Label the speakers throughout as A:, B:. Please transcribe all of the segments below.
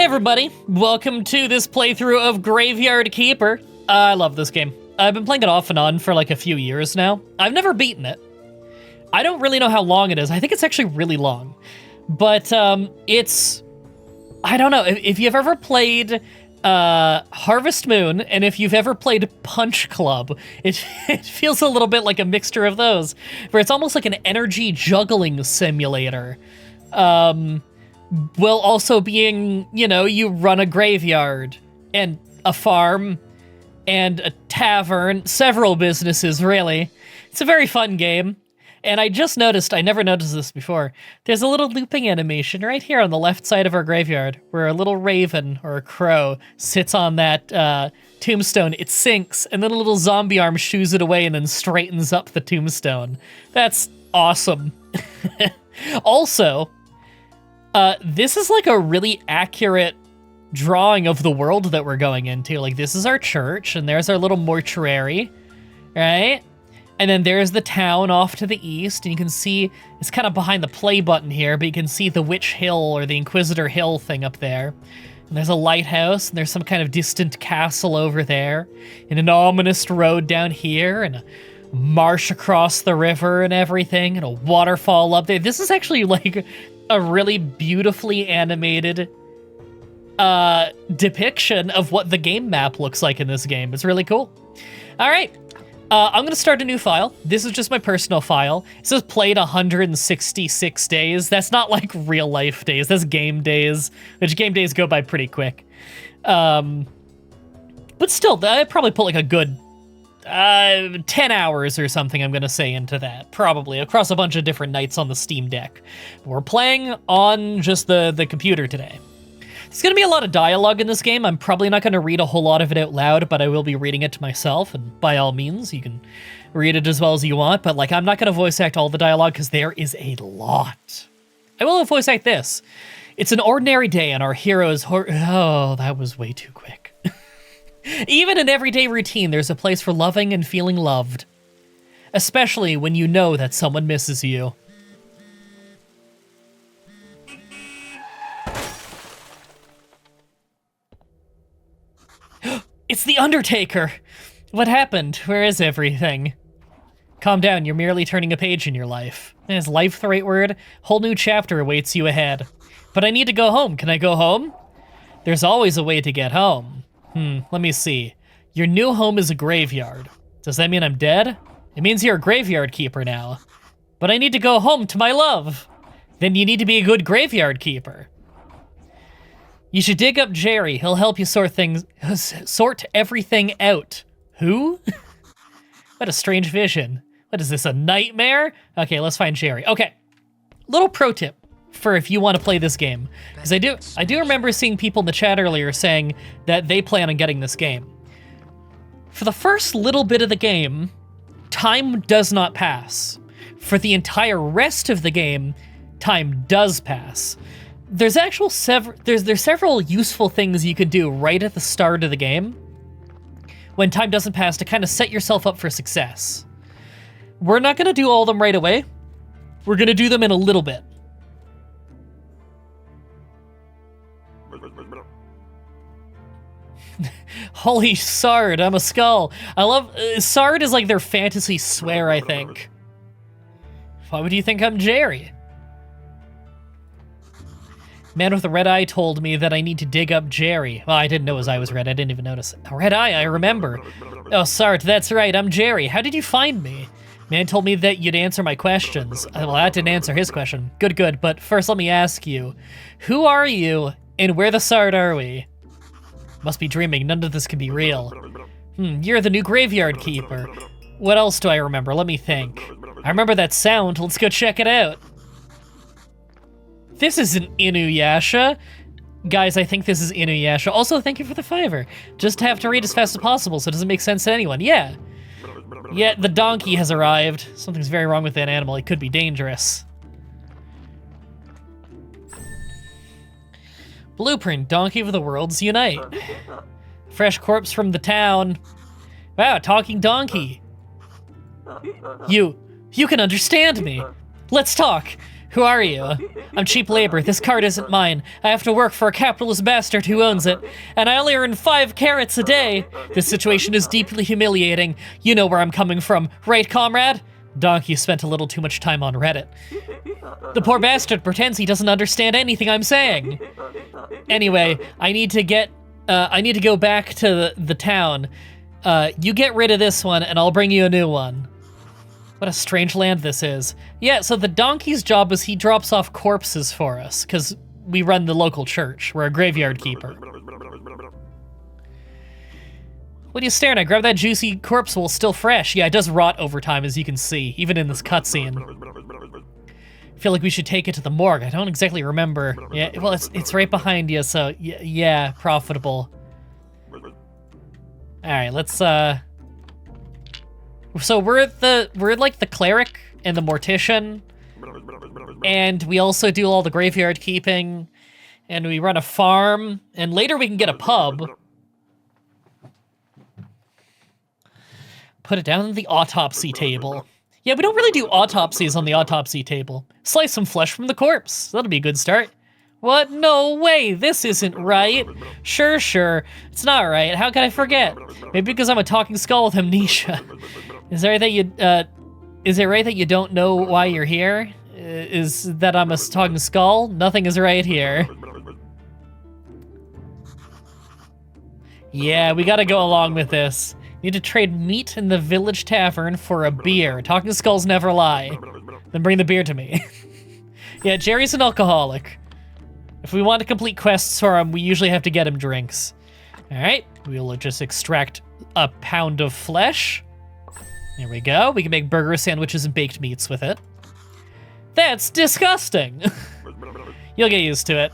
A: Hey everybody, welcome to this playthrough of Graveyard Keeper. I love this game. I've been playing it off and on for like a few years now. I've never beaten it. I don't really know how long it is. I think it's actually really long. But it's... I don't know, if you've ever played Harvest Moon, and if you've ever played Punch Club, it feels a little bit like a mixture of those, where it's almost like an energy juggling simulator. While also being, you know, you run a graveyard, and a farm, and a tavern, several businesses, really. It's a very fun game. And I just noticed, I never noticed this before, there's a little looping animation right here on the left side of our graveyard, where a little raven, or a crow, sits on that tombstone, it sinks, and then a little zombie arm shoos it away and then straightens up the tombstone. That's awesome. Also, this is like a really accurate drawing of the world that we're going into. Like, this is our church, and there's our little mortuary, right? And then there's the town off to the east, and you can see, it's kind of behind the play button here, but you can see the Witch Hill, or the Inquisitor Hill thing up there. And there's a lighthouse, and there's some kind of distant castle over there, and an ominous road down here, and a marsh across the river and everything, and a waterfall up there. This is actually like a really beautifully animated depiction of what the game map looks like in this game. It's really cool. All right. I'm gonna start a new file. This is just my personal file. It says played 166 days. That's not like real life days, that's game days, which game days go by pretty quick. But still, I probably put like a good 10 hours or something, I'm gonna say, into that, probably, across a bunch of different nights on the Steam Deck. We're playing on just the computer today. There's gonna be a lot of dialogue in this game. I'm probably not gonna read a whole lot of it out loud, but I will be reading it to myself, and by all means, you can read it as well as you want, but like, I'm not gonna voice act all the dialogue, because there is a lot. I will voice act this. It's an ordinary day, and our heroes oh, that was way too quick. Even in everyday routine, there's a place for loving and feeling loved. Especially when you know that someone misses you. It's the Undertaker! What happened? Where is everything? Calm down, you're merely turning a page in your life. Is life the right word? Whole new chapter awaits you ahead. But I need to go home. Can I go home? There's always a way to get home. Let me see. Your new home is a graveyard. Does that mean I'm dead? It means you're a graveyard keeper now. But I need to go home to my love. Then you need to be a good graveyard keeper. You should dig up Jerry. He'll help you sort everything out. Who? What a strange vision. What is this, a nightmare? Okay, let's find Jerry. Okay, little pro tip for if you want to play this game, because I do remember seeing people in the chat earlier saying that they plan on getting this game. For the first little bit of the game, time does not pass. For the entire rest of the game, time does pass. There's several useful things you could do right at the start of the game when time doesn't pass to kind of set yourself up for success. We're not going to do all of them right away. We're going to do them in a little bit. Holy Sard, I'm a skull. I love... Sard is like their fantasy swear, I think. Why would you think I'm Jerry? Man with a red eye told me that I need to dig up Jerry. Well, I didn't know his eye was red. I didn't even notice it. A red eye, I remember. Oh, Sart, that's right. I'm Jerry. How did you find me? Man told me that you'd answer my questions. Well, that didn't answer his question. Good, good. But first, let me ask you. Who are you, and where the Sart are we? Must be dreaming. None of this can be real. You're the new graveyard keeper. What else do I remember? Let me think. I remember that sound. Let's go check it out. This isn't Inuyasha. Guys, I think this is Inuyasha. Also, thank you for the $5. Just have to read as fast as possible so it doesn't make sense to anyone. Yeah. Yeah, the donkey has arrived. Something's very wrong with that animal. It could be dangerous. Blueprint, Donkey of the Worlds Unite. Fresh corpse from the town. Wow, talking donkey. You can understand me. Let's talk. Who are you? I'm cheap labor. This cart isn't mine. I have to work for a capitalist bastard who owns it, and I only earn 5 carats a day. This situation is deeply humiliating. You know where I'm coming from, right, comrade? Donkey spent a little too much time on Reddit. The poor bastard pretends he doesn't understand anything I'm saying. Anyway, I need to go back to the town. You get rid of this one, and I'll bring you a new one. What a strange land this is. Yeah, so the donkey's job is he drops off corpses for us, because we run the local church. We're a graveyard keeper. What are you staring at? Grab that juicy corpse while it's still fresh. Yeah, it does rot over time, as you can see, even in this cutscene. I feel like we should take it to the morgue. I don't exactly remember. Yeah, well, it's right behind you, so yeah, profitable. All right, let's So we're like the Cleric and the Mortician, and we also do all the graveyard keeping, and we run a farm, and later we can get a pub. Put it down on the autopsy table. Yeah, we don't really do autopsies on the autopsy table. Slice some flesh from the corpse. That'll be a good start. What? No way, this isn't right. Sure, it's not right. How could I forget? Maybe because I'm a talking skull with amnesia. Is it right that you don't know why you're here? Is that I'm a talking skull? Nothing is right here. Yeah, we gotta go along with this. Need to trade meat in the village tavern for a beer. Talking skulls never lie. Then bring the beer to me. Yeah, Jerry's an alcoholic. If we want to complete quests for him, we usually have to get him drinks. All right, we'll just extract a pound of flesh. There we go. We can make burger sandwiches and baked meats with it. That's disgusting. You'll get used to it.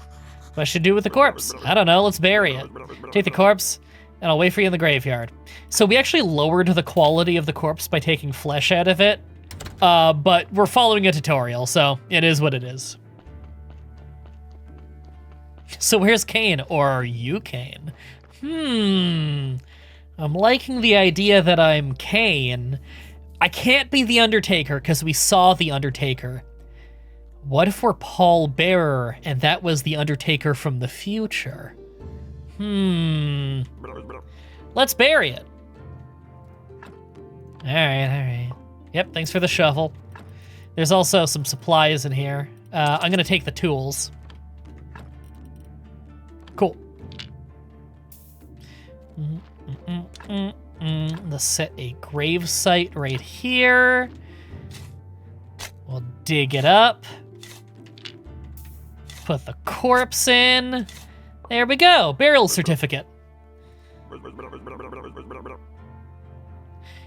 A: What should I do with the corpse? I don't know, let's bury it. Take the corpse, and I'll wait for you in the graveyard. So we actually lowered the quality of the corpse by taking flesh out of it, but we're following a tutorial, so it is what it is. So where's Kane? Or are you Kane? I'm liking the idea that I'm Kane. I can't be the Undertaker because we saw the Undertaker. What if we're Paul Bearer and that was the Undertaker from the future? Let's bury it. All right. Yep, thanks for the shovel. There's also some supplies in here. I'm gonna take the tools. Cool. Let's set a grave site right here. We'll dig it up. Put the corpse in. There we go, burial certificate.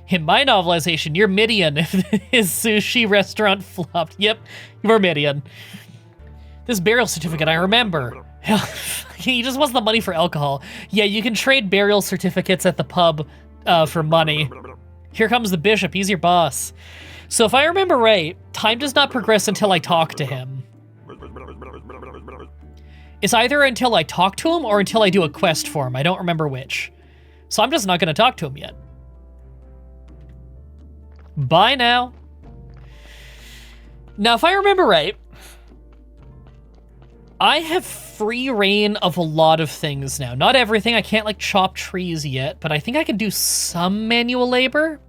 A: In my novelization, you're Midian if his sushi restaurant flopped. Yep, you're Midian. This burial certificate, I remember. He just wants the money for alcohol. Yeah, you can trade burial certificates at the pub for money. Here comes the bishop, he's your boss. So if I remember right, time does not progress until I talk to him. It's either until I talk to him or until I do a quest for him. I don't remember which. So I'm just not gonna talk to him yet. Bye now. Now, if I remember right, I have free reign of a lot of things now. Not everything, I can't like chop trees yet, but I think I can do some manual labor.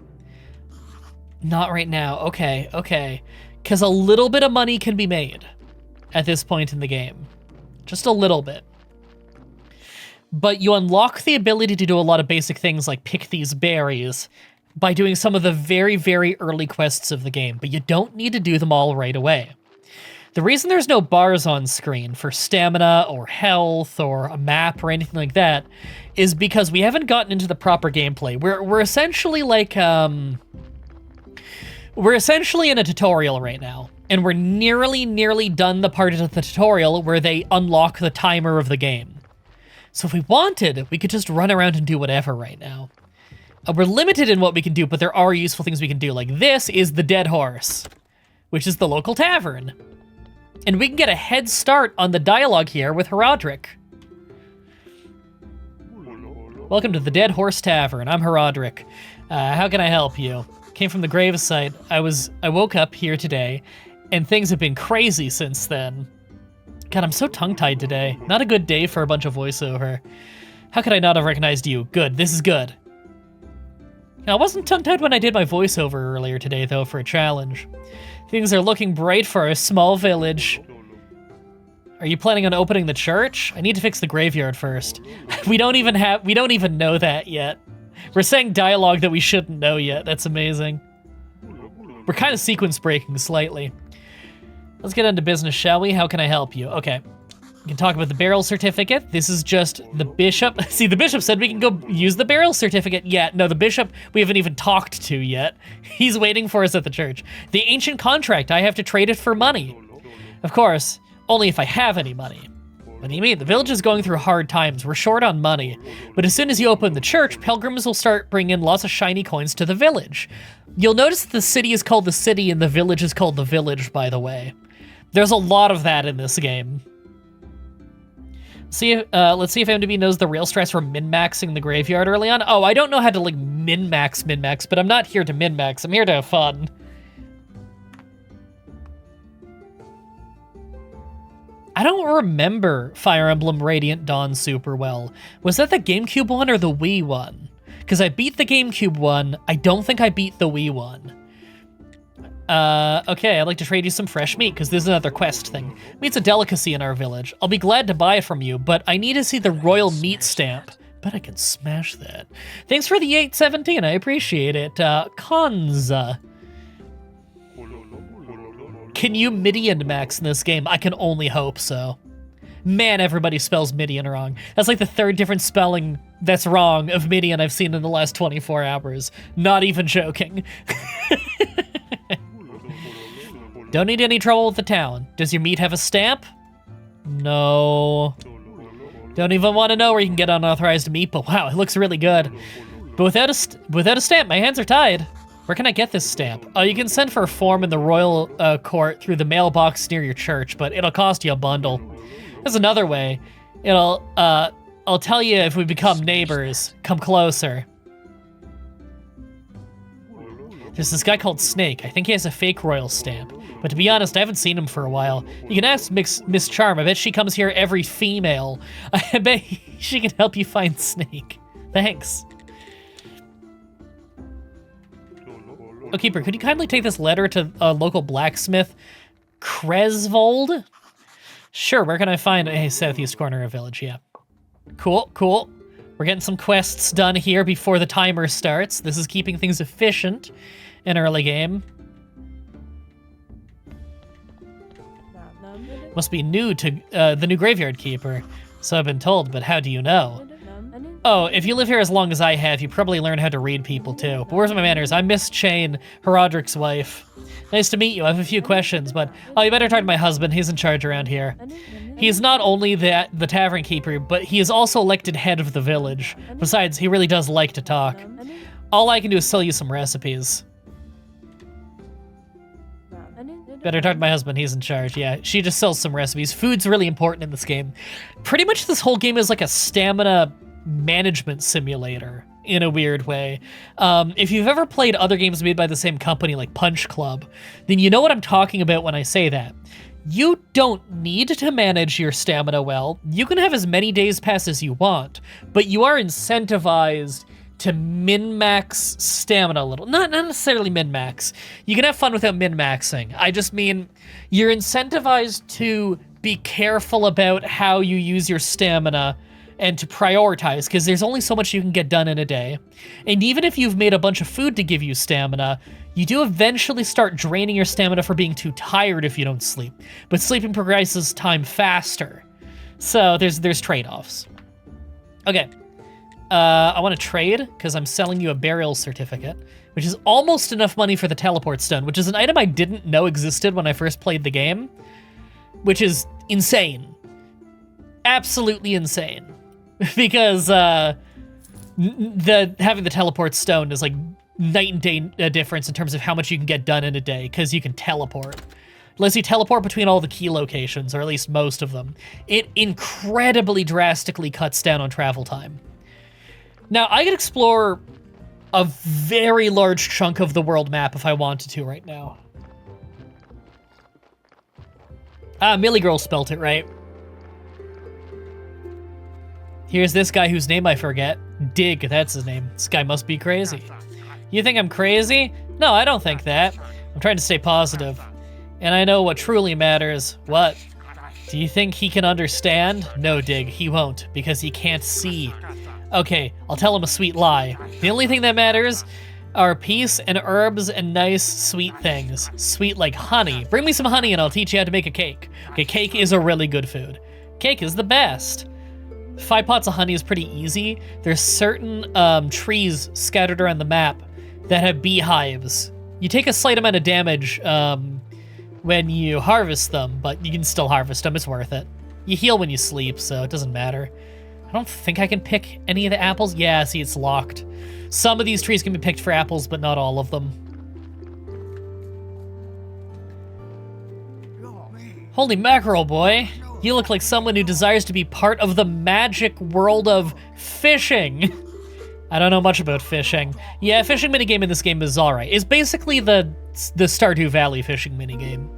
A: Not right now, okay. Because a little bit of money can be made at this point in the game. Just a little bit. But you unlock the ability to do a lot of basic things like pick these berries by doing some of the very, very early quests of the game, but you don't need to do them all right away. The reason there's no bars on screen for stamina or health or a map or anything like that is because we haven't gotten into the proper gameplay. We're essentially like, we're essentially in a tutorial right now, and we're nearly done the part of the tutorial where they unlock the timer of the game. So if we wanted, we could just run around and do whatever right now. We're limited in what we can do, but there are useful things we can do. Like this is the Dead Horse, which is the local tavern. And we can get a head start on the dialogue here with Herodric. Welcome to the Dead Horse Tavern. I'm Herodric. How can I help you? Came from the gravesite. I woke up here today, And things have been crazy since then. God, I'm so tongue-tied today. Not a good day for a bunch of voiceover. How could I not have recognized you? Good, this is good. I wasn't tongue-tied when I did my voiceover earlier today, though, for a challenge. Things are looking bright for a small village. Are you planning on opening the church? I need to fix the graveyard first. We don't even know that yet. We're saying dialogue that we shouldn't know yet. That's amazing. We're kind of sequence breaking slightly. Let's get into business, shall we? How can I help you? Okay. We can talk about the burial certificate. This is just the bishop. See, the bishop said we can go use the burial certificate. Yeah, no, the bishop we haven't even talked to yet. He's waiting for us at the church. The ancient contract, I have to trade it for money. Of course, only if I have any money. What do you mean? The village is going through hard times. We're short on money. But as soon as you open the church, pilgrims will start bringing in lots of shiny coins to the village. You'll notice that the city is called the city and the village is called the village, by the way. There's a lot of that in this game. Let's see if MDB knows the real stress from min-maxing the graveyard early on. Oh, I don't know how to, like, min-max, but I'm not here to min-max. I'm here to have fun. I don't remember Fire Emblem Radiant Dawn super well. Was that the GameCube one or the Wii one? Because I beat the GameCube one. I don't think I beat the Wii one. Okay, I'd like to trade you some fresh meat, because there's another quest thing. Meat's a delicacy in our village. I'll be glad to buy it from you, but I need to see the royal meat stamp. Bet I can smash that. Thanks for the 817, I appreciate it. Kanza. Can you Midian max in this game? I can only hope so. Man, everybody spells Midian wrong. That's like the third different spelling that's wrong of Midian I've seen in the last 24 hours. Not even joking. Don't need any trouble with the town. Does your meat have a stamp? No. Don't even want to know where you can get unauthorized meat, but wow, it looks really good. But without a stamp, my hands are tied. Where can I get this stamp? Oh, you can send for a form in the royal court through the mailbox near your church, but it'll cost you a bundle. There's another way. I'll tell you if we become neighbors. Come closer. There's this guy called Snake. I think he has a fake royal stamp. But to be honest, I haven't seen him for a while. You can ask Miss Charm. I bet she comes here every female. I bet she can help you find Snake. Thanks. Oh, Keeper, could you kindly take this letter to a local blacksmith, Cresvold? Sure, where can I find it? Hey, southeast corner of village, yeah. Cool, cool. We're getting some quests done here before the timer starts. This is keeping things efficient in early game. Must be new to the new graveyard keeper. So I've been told, but how do you know? Oh, if you live here as long as I have, you probably learn how to read people too. But where's my manners? I'm Miss Chain, Herodric's wife. Nice to meet you. I have a few questions, but oh, you better talk to my husband. He's in charge around here. He is not only the tavern keeper, but he is also elected head of the village. Besides, he really does like to talk. All I can do is sell you some recipes. Better talk to my husband, he's in charge. Yeah, she just sells some recipes. Food's really important in this game. Pretty much this whole game is like a stamina management simulator in a weird way. If you've ever played other games made by the same company like Punch Club, then you know what I'm talking about when I say that. You don't need to manage your stamina well. You can have as many days pass as you want, but you are incentivized to min-max stamina a little. Not necessarily min-max. You can have fun without min-maxing. I just mean you're incentivized to be careful about how you use your stamina and to prioritize, because there's only so much you can get done in a day. And even if you've made a bunch of food to give you stamina, you do eventually start draining your stamina for being too tired if you don't sleep. But sleeping progresses time faster. So there's trade-offs. Okay. I want to trade, because I'm selling you a burial certificate, which is almost enough money for the teleport stone, which is an item I didn't know existed when I first played the game, which is insane. Absolutely insane. Because having the teleport stone is like night and day difference in terms of how much you can get done in a day, because you can teleport. Unless you teleport between all the key locations, or at least most of them, it incredibly drastically cuts down on travel time. Now, I could explore a very large chunk of the world map if I wanted to right now. Ah, Millie Girl spelt it right. Here's this guy whose name I forget. Dig, that's his name. This guy must be crazy. You think I'm crazy? No, I don't think that. I'm trying to stay positive. And I know what truly matters. What? Do you think he can understand? No, Dig, he won't, because he can't see. Okay, I'll tell him a sweet lie. The only thing that matters are peace and herbs and nice, sweet things. Sweet like honey. Bring me some honey and I'll teach you how to make a cake. Okay, cake is a really good food. Cake is the best. 5 pots of honey is pretty easy. There's certain trees scattered around the map that have beehives. You take a slight amount of damage when you harvest them, but you can still harvest them, it's worth it. You heal when you sleep, so it doesn't matter. I don't think I can pick any of the apples. Yeah, see, it's locked. Some of these trees can be picked for apples, but not all of them. Holy mackerel, boy. You look like someone who desires to be part of the magic world of fishing. I don't know much about fishing. Yeah, fishing minigame in this game is alright. It's basically the Stardew Valley fishing minigame.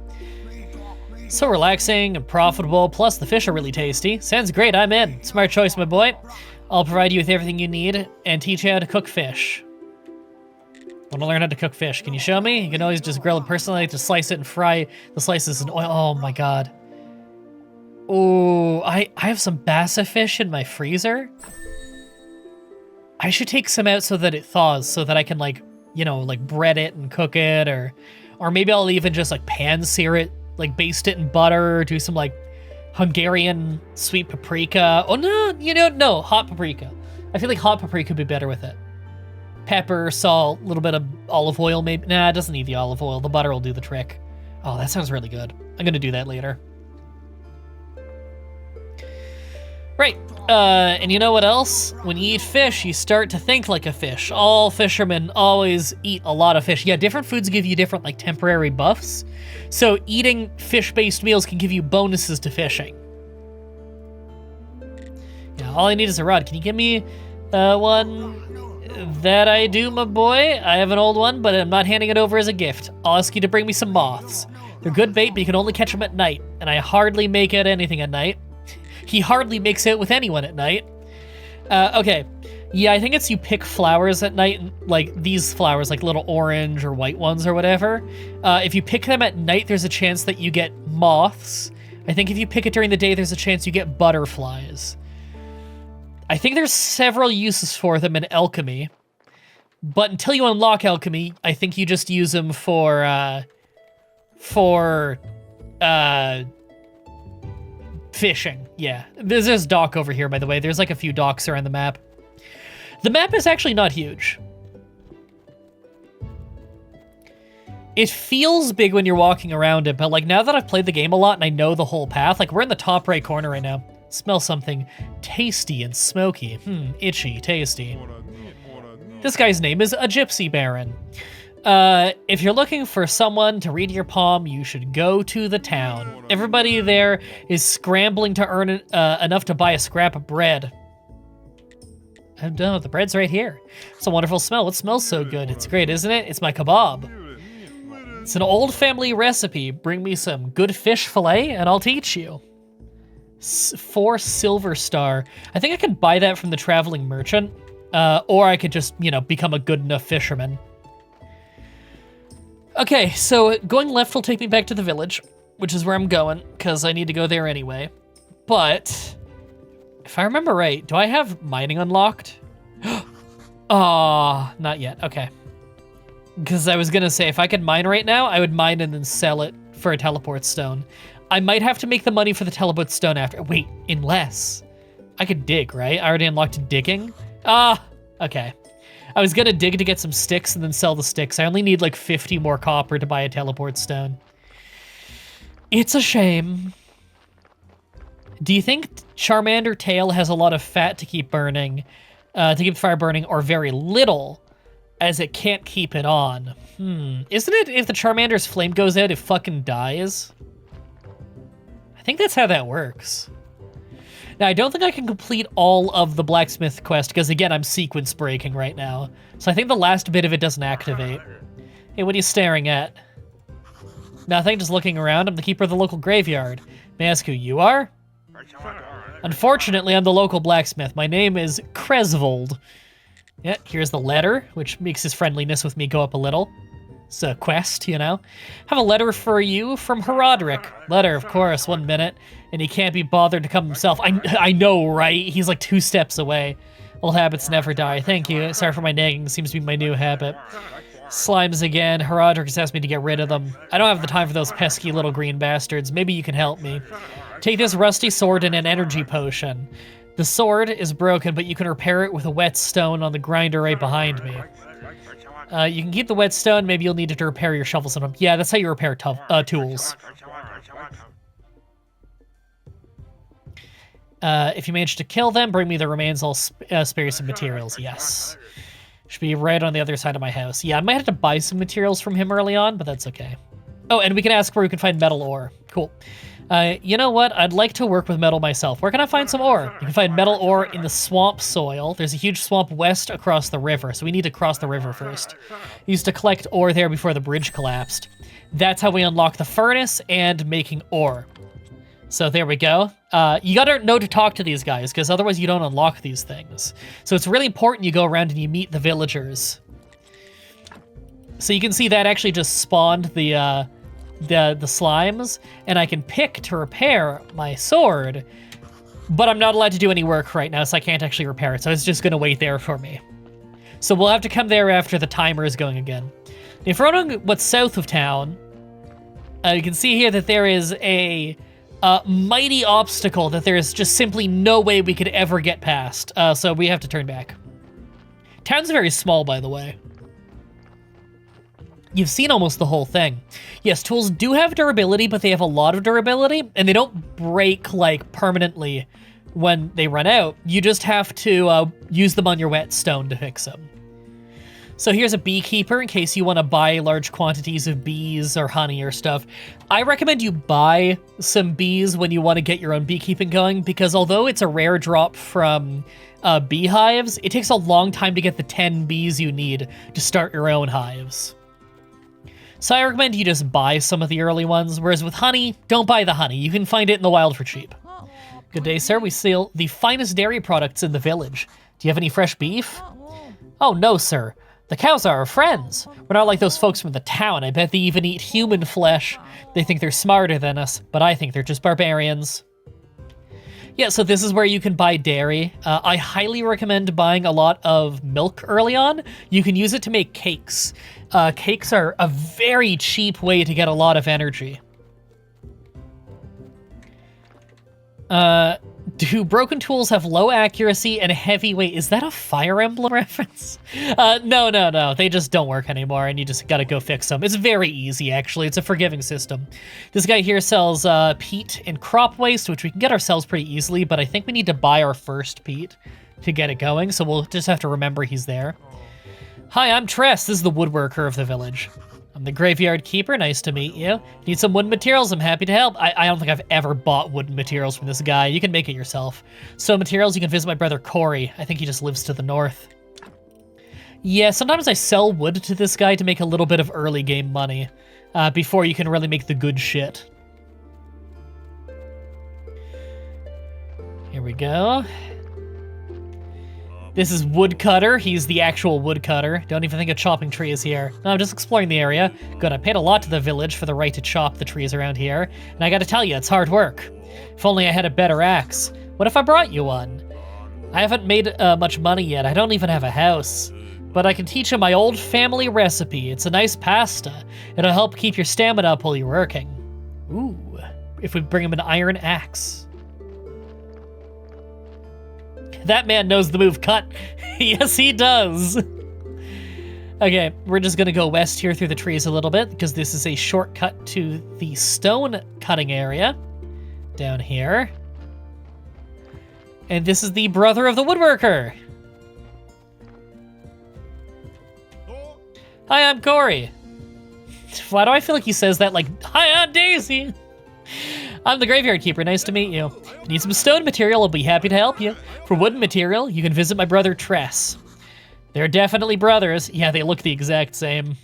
A: So relaxing and profitable, plus the fish are really tasty. Sounds great, I'm in. Smart choice, my boy. I'll provide you with everything you need and teach you how to cook fish. Want to learn how to cook fish? Can you show me? You can always just grill it personally, just slice it and fry the slices in oil. Oh my god. Oh, I have some bassa fish in my freezer. I should take some out so that it thaws, so that I can, like, you know, like bread it and cook it, or maybe I'll even just like pan-sear it, like baste it in butter, do some like Hungarian sweet paprika. Oh no, you know, no, hot paprika. I feel like hot paprika would be better with it. Pepper, salt, a little bit of olive oil maybe. Nah, it doesn't need the olive oil. The butter will do the trick. Oh, that sounds really good. I'm gonna do that later. Right, and you know what else? When you eat fish, you start to think like a fish. All fishermen always eat a lot of fish. Yeah, different foods give you different, like, temporary buffs. So eating fish-based meals can give you bonuses to fishing. Yeah, all I need is a rod. Can you give me one? That I do, my boy. I have an old one, but I'm not handing it over as a gift. I'll ask you to bring me some moths. They're good bait, but you can only catch them at night, and I hardly make out anything at night. He hardly makes out with anyone at night. Okay. Yeah, I think it's you pick flowers at night, like these flowers, like little orange or white ones or whatever. If you pick them at night, there's a chance that you get moths. I think if you pick it during the day, there's a chance you get butterflies. I think there's several uses for them in alchemy. But until you unlock alchemy, I think you just use them for fishing, yeah. There's this dock over here, by the way. There's like a few docks around the map. The map is actually not huge. It feels big when you're walking around it, but like now that I've played the game a lot and I know the whole path, like we're in the top right corner right now. Smell something tasty and smoky. Itchy, tasty. This guy's name is a Gypsy Baron. If you're looking for someone to read your palm, you should go to the town. Everybody there is scrambling to earn enough to buy a scrap of bread. I don't know, the bread's right here. It's a wonderful smell. It smells so good. It's great, isn't it? It's my kebab. It's an old family recipe. Bring me some good fish fillet and I'll teach you. 4 silver star. I think I could buy that from the traveling merchant, or I could just, you know, become a good enough fisherman. Okay, so going left will take me back to the village, which is where I'm going, because I need to go there anyway. But, if I remember right, do I have mining unlocked? Aw, not yet, okay. Because I was gonna say, if I could mine right now, I would mine and then sell it for a teleport stone. I might have to make the money for the teleport stone after. Wait, unless I could dig, right? I already unlocked digging. Okay. I was gonna dig to get some sticks and then sell the sticks. I only need like 50 more copper to buy a teleport stone. It's a shame. Do you think Charmander tail has a lot of fat to keep burning, to keep the fire burning, or very little, as it can't keep it on? Isn't it if the Charmander's flame goes out, it fucking dies? I think that's how that works. Now, I don't think I can complete all of the blacksmith quest, because again, I'm sequence breaking right now. So I think the last bit of it doesn't activate. Hey, what are you staring at? Nothing, just looking around. I'm the keeper of the local graveyard. May I ask who you are? Unfortunately, I'm the local blacksmith. My name is Cresvold. Yeah, here's the letter, which makes his friendliness with me go up a little. It's a quest, you know? Have a letter for you from Herodric. Letter, of course, 1 minute. And he can't be bothered to come himself. I know, right? He's like 2 steps away. Old habits never die. Thank you. Sorry for my nagging. Seems to be my new habit. Slimes again. Herodric has asked me to get rid of them. I don't have the time for those pesky little green bastards. Maybe you can help me. Take this rusty sword and an energy potion. The sword is broken, but you can repair it with a whetstone on the grinder right behind me. You can keep the whetstone. Maybe you'll need it to repair your shovel sometime. Yeah, that's how you repair tools. If you manage to kill them, bring me the remains. I'll spare you some materials. Yes. Should be right on the other side of my house. Yeah, I might have to buy some materials from him early on, but that's okay. Oh, and we can ask where we can find metal ore. Cool. You know what? I'd like to work with metal myself. Where can I find some ore? You can find metal ore in the swamp soil. There's a huge swamp west across the river, so we need to cross the river first. We used to collect ore there before the bridge collapsed. That's how we unlock the furnace and making ore. So there we go. You gotta know to talk to these guys, because otherwise you don't unlock these things. So it's really important you go around and you meet the villagers. So you can see that actually just spawned the slimes, and I can pick to repair my sword, but I'm not allowed to do any work right now, so I can't actually repair it, so it's just gonna wait there for me. So we'll have to come there after the timer is going again. If we're on what's south of town, you can see here that there is a mighty obstacle that there is just simply no way we could ever get past, so we have to turn back. Town's very small, by the way. You've seen almost the whole thing. Yes, tools do have durability, but they have a lot of durability, and they don't break, like, permanently when they run out. You just have to use them on your whetstone to fix them. So here's a beekeeper in case you want to buy large quantities of bees or honey or stuff. I recommend you buy some bees when you want to get your own beekeeping going, because although it's a rare drop from beehives, it takes a long time to get the 10 bees you need to start your own hives. So I recommend you just buy some of the early ones, whereas with honey, don't buy the honey. You can find it in the wild for cheap. Good day, sir. We sell the finest dairy products in the village. Do you have any fresh beef? Oh, no, sir. The cows are our friends. We're not like those folks from the town. I bet they even eat human flesh. They think they're smarter than us, but I think they're just barbarians. Yeah, so this is where you can buy dairy. I highly recommend buying a lot of milk early on. You can use it to make cakes. Cakes are a very cheap way to get a lot of energy. Do broken tools have low accuracy and heavy weight? Is that a Fire Emblem reference? No. They just don't work anymore, and you just gotta go fix them. It's very easy, actually. It's a forgiving system. This guy here sells peat and crop waste, which we can get ourselves pretty easily, but I think we need to buy our first peat to get it going, so we'll just have to remember he's there. Hi, I'm Tress. This is the woodworker of the village. I'm the graveyard keeper. Nice to meet you. Need some wooden materials? I'm happy to help. I don't think I've ever bought wooden materials from this guy. You can make it yourself. So materials, you can visit my brother Corey. I think he just lives to the north. Yeah, sometimes I sell wood to this guy to make a little bit of early game money before you can really make the good shit. Here we go. This is Woodcutter. He's the actual woodcutter. Don't even think of chopping trees here. No, I'm just exploring the area. Good, I paid a lot to the village for the right to chop the trees around here. And I gotta tell you, it's hard work. If only I had a better axe. What if I brought you one? I haven't made much money yet. I don't even have a house. But I can teach you my old family recipe. It's a nice pasta. It'll help keep your stamina up while you're working. Ooh, if we bring him an iron axe. That man knows the move cut. Yes, he does. Okay, we're just gonna go west here through the trees a little bit because this is a shortcut to the stone cutting area down here. And this is the brother of the woodworker. Hi, I'm Corey. Why do I feel like he says that like, hi, I'm Daisy? I'm the graveyard keeper. Nice to meet you. If you need some stone material, I'll be happy to help you. For wooden material, you can visit my brother Tress. They're definitely brothers. Yeah, they look the exact same.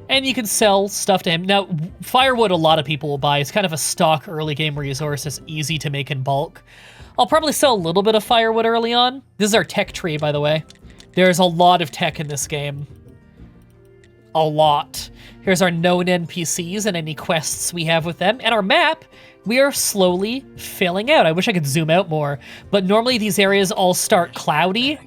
A: And you can sell stuff to him. Now, firewood a lot of people will buy. It's kind of a stock early game resource that's easy to make in bulk. I'll probably sell a little bit of firewood early on. This is our tech tree, by the way. There's a lot of tech in this game. A lot. Here's our known NPCs and any quests we have with them. And our map, we are slowly filling out. I wish I could zoom out more, but normally these areas all start cloudy.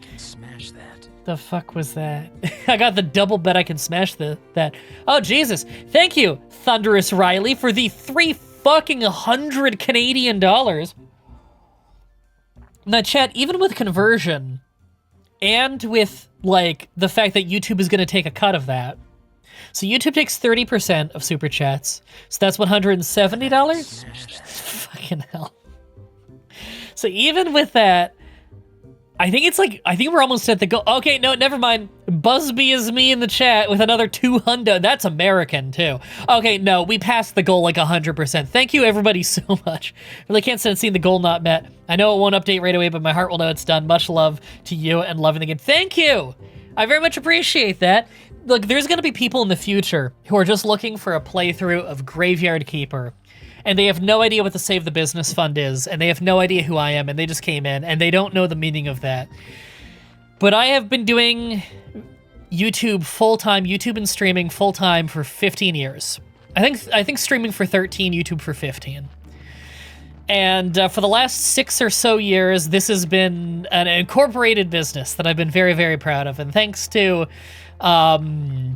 A: The fuck was that? I got the double bet I can smash that. Oh, Jesus. Thank you, Thunderous Riley, for the 300 Canadian dollars. Now, chat, even with conversion, and with, like, the fact that YouTube is going to take a cut of that. So YouTube takes 30% of Super Chats. So that's $170? Fucking hell. So even with that, I think we're almost at the goal. Okay, no, never mind. Busby is me in the chat with another 200. That's American, too. Okay, no, we passed the goal like 100%. Thank you, everybody, so much. Really can't stand seeing the goal not met. I know it won't update right away, but my heart will know it's done. Much love to you and loving the game. Thank you! I very much appreciate that. Look, there's going to be people in the future who are just looking for a playthrough of Graveyard Keeper, and they have no idea what the Save the Business Fund is, and they have no idea who I am, and they just came in, and they don't know the meaning of that. But I have been doing YouTube full-time, YouTube and streaming full-time for 15 years. I think streaming for 13, YouTube for 15. And for the last 6 or so years, this has been an incorporated business that I've been very, very proud of. And thanks to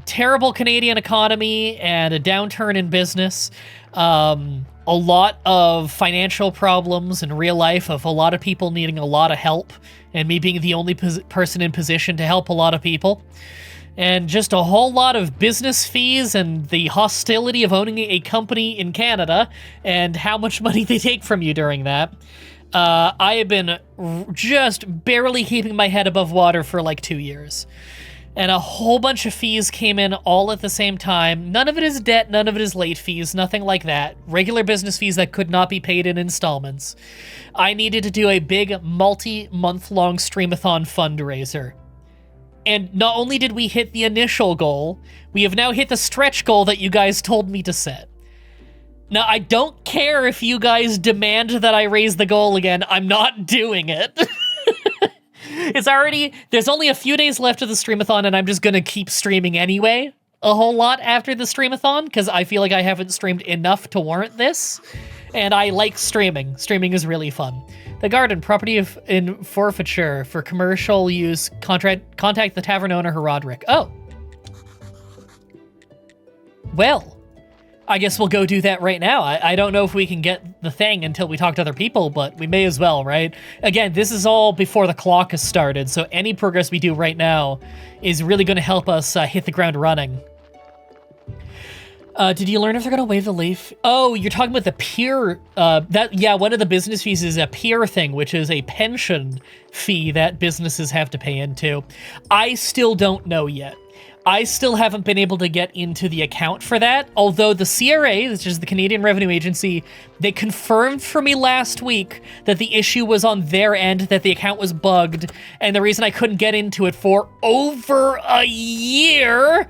A: terrible Canadian economy and a downturn in business, a lot of financial problems in real life of a lot of people needing a lot of help, and me being the only person in position to help a lot of people, and just a whole lot of business fees and the hostility of owning a company in Canada and how much money they take from you during that. I have been just barely keeping my head above water for like 2 years. And a whole bunch of fees came in all at the same time. None of it is debt, none of it is late fees, nothing like that. Regular business fees that could not be paid in installments. I needed to do a big multi-month-long Streamathon fundraiser. And not only did we hit the initial goal, we have now hit the stretch goal that you guys told me to set. Now, I don't care if you guys demand that I raise the goal again. I'm not doing it. There's only a few days left of the Streamathon, and I'm just gonna keep streaming anyway a whole lot after the Streamathon, because I feel like I haven't streamed enough to warrant this, and I like streaming. Streaming is really fun. The garden, property in forfeiture for commercial use, contact the tavern owner, Herodric. Oh. Well. I guess we'll go do that right now. I don't know if we can get the thing until we talk to other people, but we may as well, right? Again, this is all before the clock has started, so any progress we do right now is really going to help us hit the ground running. Did you learn if they're going to waive the leaf? Oh, you're talking about the peer... yeah, one of the business fees is a peer thing, which is a pension fee that businesses have to pay into. I still don't know yet. I still haven't been able to get into the account for that, although the CRA, which is the Canadian Revenue Agency, they confirmed for me last week that the issue was on their end, that the account was bugged, and the reason I couldn't get into it for over a year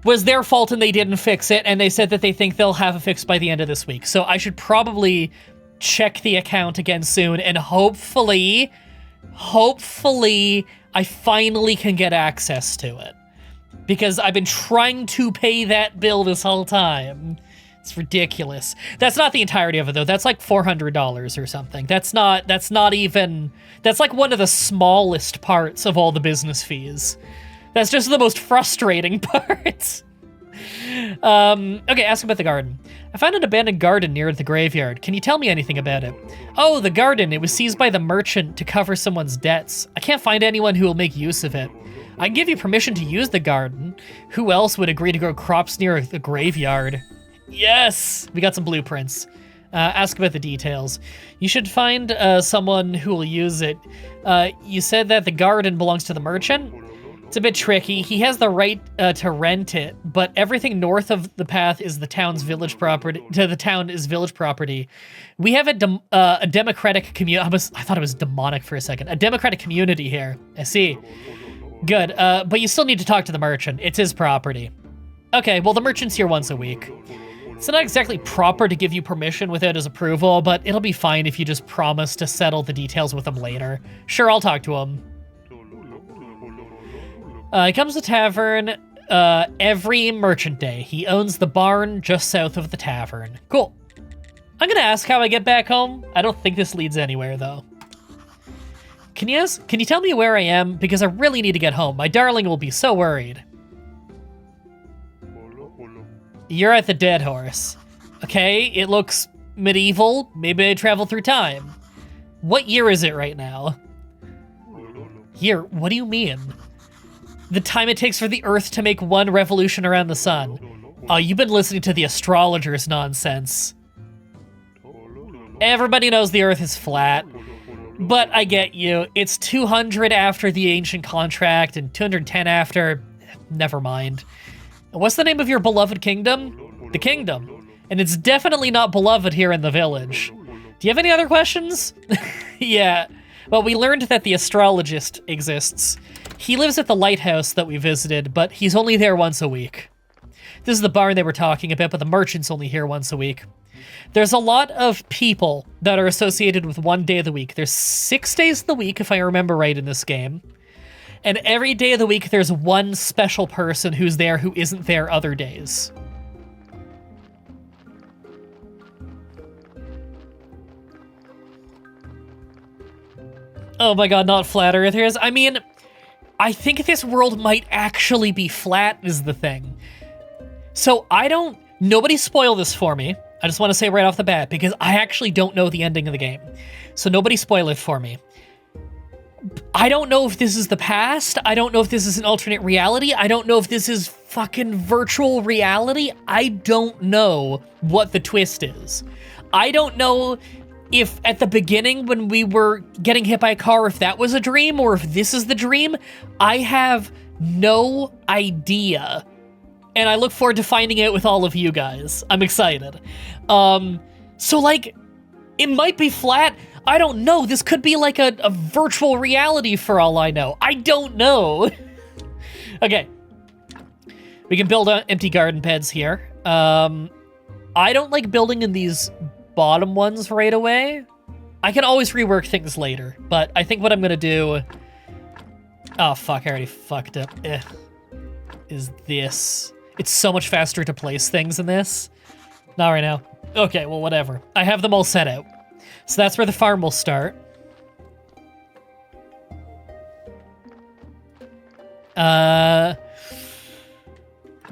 A: was their fault and they didn't fix it, and they said that they think they'll have it fixed by the end of this week. So I should probably check the account again soon, and hopefully, I finally can get access to it. Because I've been trying to pay that bill this whole time. It's ridiculous. That's not the entirety of it, though. That's like $400 or something. That's not even... That's like one of the smallest parts of all the business fees. That's just the most frustrating parts. Okay, ask about the garden. I found an abandoned garden near the graveyard. Can you tell me anything about it? Oh, the garden. It was seized by the merchant to cover someone's debts. I can't find anyone who will make use of it. I can give you permission to use the garden. Who else would agree to grow crops near the graveyard? Yes! We got some blueprints. Ask about the details. You should find someone who will use it. You said that the garden belongs to the merchant? It's a bit tricky. He has the right to rent it, but everything north of the path is the town's village property. The town is village property. We have a democratic community. I thought it was demonic for a second. A democratic community here. I see. Good, but you still need to talk to the merchant. It's his property. Okay, well, the merchant's here once a week. It's not exactly proper to give you permission without his approval, but it'll be fine if you just promise to settle the details with him later. Sure, I'll talk to him. He comes to tavern every merchant day. He owns the barn just south of the tavern. Cool. I'm gonna ask how I get back home. I don't think this leads anywhere, though. Can you tell me where I am? Because I really need to get home. My darling will be so worried. You're at the Dead Horse. Okay, it looks medieval. Maybe I travel through time. What year is it right now? Year? What do you mean? The time it takes for the Earth to make one revolution around the sun. Oh, you've been listening to the astrologers' nonsense. Everybody knows the Earth is flat. But I get you. It's 200 after the ancient contract and 210 after... Never mind. What's the name of your beloved kingdom? The Kingdom. And it's definitely not beloved here in the village. Do you have any other questions? Yeah. Well, we learned that the astrologist exists. He lives at the lighthouse that we visited, but he's only there once a week. This is the barn they were talking about, but the merchant's only here once a week. There's a lot of people that are associated with one day of the week. There's 6 days of the week, if I remember right, in this game. And every day of the week, there's one special person who's there who isn't there other days. Oh my god, not flat earthers. I mean, I think this world might actually be flat is the thing. So nobody spoil this for me. I just want to say right off the bat, because I actually don't know the ending of the game. So nobody spoil it for me. I don't know if this is the past. I don't know if this is an alternate reality. I don't know if this is fucking virtual reality. I don't know what the twist is. I don't know if at the beginning when we were getting hit by a car, if that was a dream or if this is the dream. I have no idea. And I look forward to finding out with all of you guys. I'm excited. So like, it might be flat. I don't know. This could be like a virtual reality for all I know. I don't know. Okay. We can build empty garden beds here. I don't like building in these bottom ones right away. I can always rework things later, but I think what I'm gonna do... Oh, fuck, I already fucked up. Is this... It's so much faster to place things in this. Not right now. Okay, well, whatever. I have them all set out. So that's where the farm will start.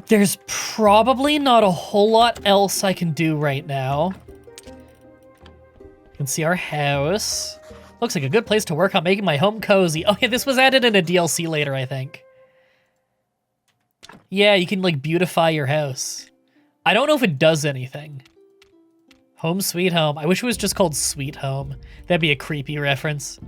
A: There's probably not a whole lot else I can do right now. You can see our house. Looks like a good place to work on making my home cozy. Okay, this was added in a DLC later, I think. Yeah, you can, like, beautify your house. I don't know if it does anything. Home Sweet Home. I wish it was just called Sweet Home. That'd be a creepy reference.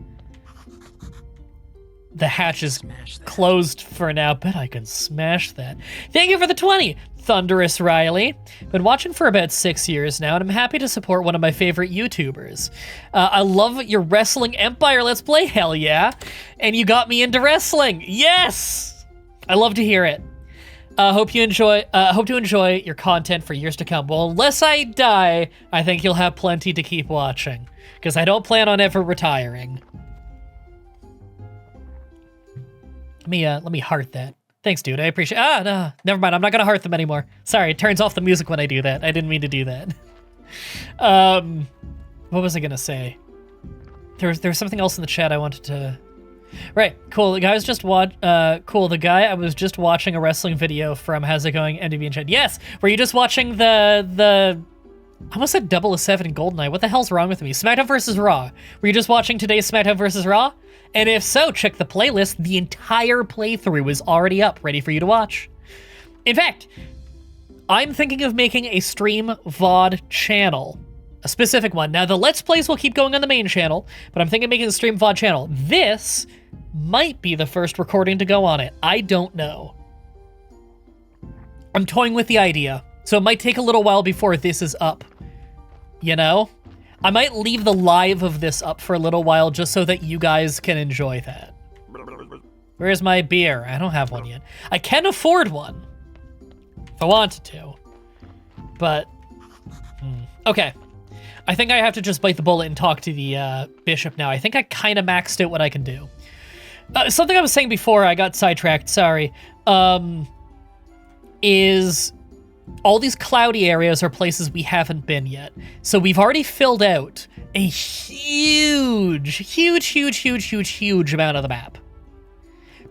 A: The hatch is closed for now, but I can smash that. Thank you for the 20, Thunderous Riley. Been watching for about 6 years now, and I'm happy to support one of my favorite YouTubers. I love your Wrestling Empire Let's Play, hell yeah. And you got me into wrestling, yes! I love to hear it. Hope to enjoy your content for years to come. Well, unless I die, I think you'll have plenty to keep watching, because I don't plan on ever retiring. Let me heart that. Thanks, dude. I appreciate. No, never mind. I'm not gonna heart them anymore. Sorry, it turns off the music when I do that. I didn't mean to do that. What was I gonna say? There's something else in the chat I wanted to. Right, cool. The guy was just the guy I was just watching a wrestling video from. How's it going, MDB in chat? Yes. Were you just watching the? I almost said 007 GoldenEye. What the hell's wrong with me? SmackDown vs. Raw. Were you just watching today's SmackDown vs. Raw? And if so, check the playlist. The entire playthrough is already up, ready for you to watch. In fact, I'm thinking of making a stream VOD channel. A specific one. Now, the Let's Plays will keep going on the main channel, but I'm thinking of making a stream VOD channel. This might be the first recording to go on it. I don't know. I'm toying with the idea, so it might take a little while before this is up. You know? I might leave the live of this up for a little while just so that you guys can enjoy that. Where's my beer? I don't have one yet. I can afford one. if I wanted to. But, okay. I think I have to just bite the bullet and talk to the bishop now. I think I kind of maxed out what I can do. Something I was saying before, I got sidetracked, sorry, is all these cloudy areas are places we haven't been yet. So we've already filled out a huge amount of the map.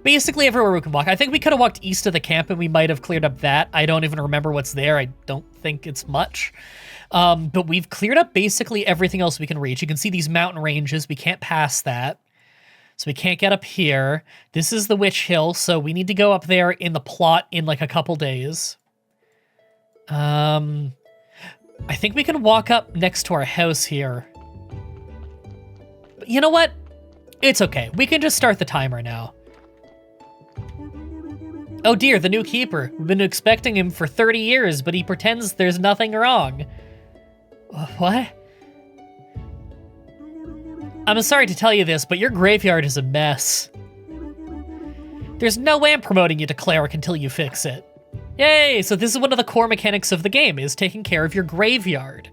A: Basically everywhere we can walk. I think we could have walked east of the camp and we might have cleared up that. I don't even remember what's there. I don't think it's much. But we've cleared up basically everything else we can reach. You can see these mountain ranges. We can't pass that. So we can't get up here. This is the Witch Hill, so we need to go up there in the plot in like a couple days. I think we can walk up next to our house here. But you know what? It's okay. We can just start the timer now. Oh dear, the new keeper. We've been expecting him for 30 years, but he pretends there's nothing wrong. What? I'm sorry to tell you this, but your graveyard is a mess. There's no way I'm promoting you to Cleric until you fix it. Yay! So this is one of the core mechanics of the game, is taking care of your graveyard.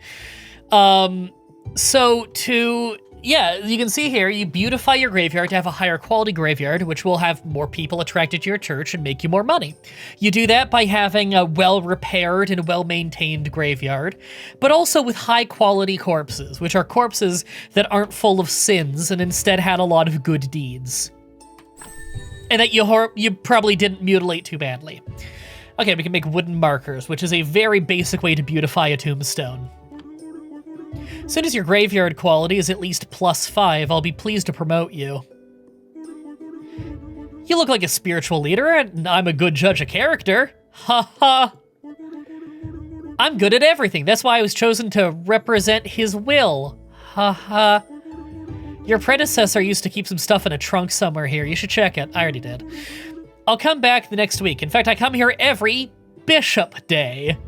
A: Yeah, you can see here, you beautify your graveyard to have a higher quality graveyard, which will have more people attracted to your church and make you more money. You do that by having a well-repaired and well-maintained graveyard, but also with high-quality corpses, which are corpses that aren't full of sins and instead had a lot of good deeds. And that you probably didn't mutilate too badly. Okay, we can make wooden markers, which is a very basic way to beautify a tombstone. As soon as your graveyard quality is at least +5, I'll be pleased to promote you. You look like a spiritual leader, and I'm a good judge of character. Ha ha. I'm good at everything. That's why I was chosen to represent his will. Ha ha. Your predecessor used to keep some stuff in a trunk somewhere here. You should check it. I already did. I'll come back the next week. In fact, I come here every Bishop Day.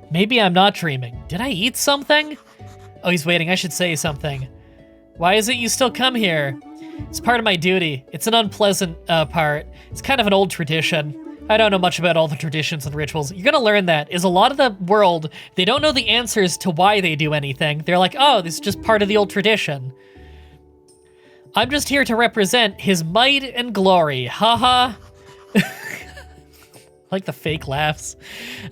A: Maybe I'm not dreaming. Did I eat something? Oh, he's waiting. I should say something. Why is it you still come here? It's part of my duty. It's an unpleasant part. It's kind of an old tradition. I don't know much about all the traditions and rituals. You're gonna learn that, is a lot of the world, they don't know the answers to why they do anything. They're like, oh, this is just part of the old tradition. I'm just here to represent his might and glory. Haha. Like the fake laughs.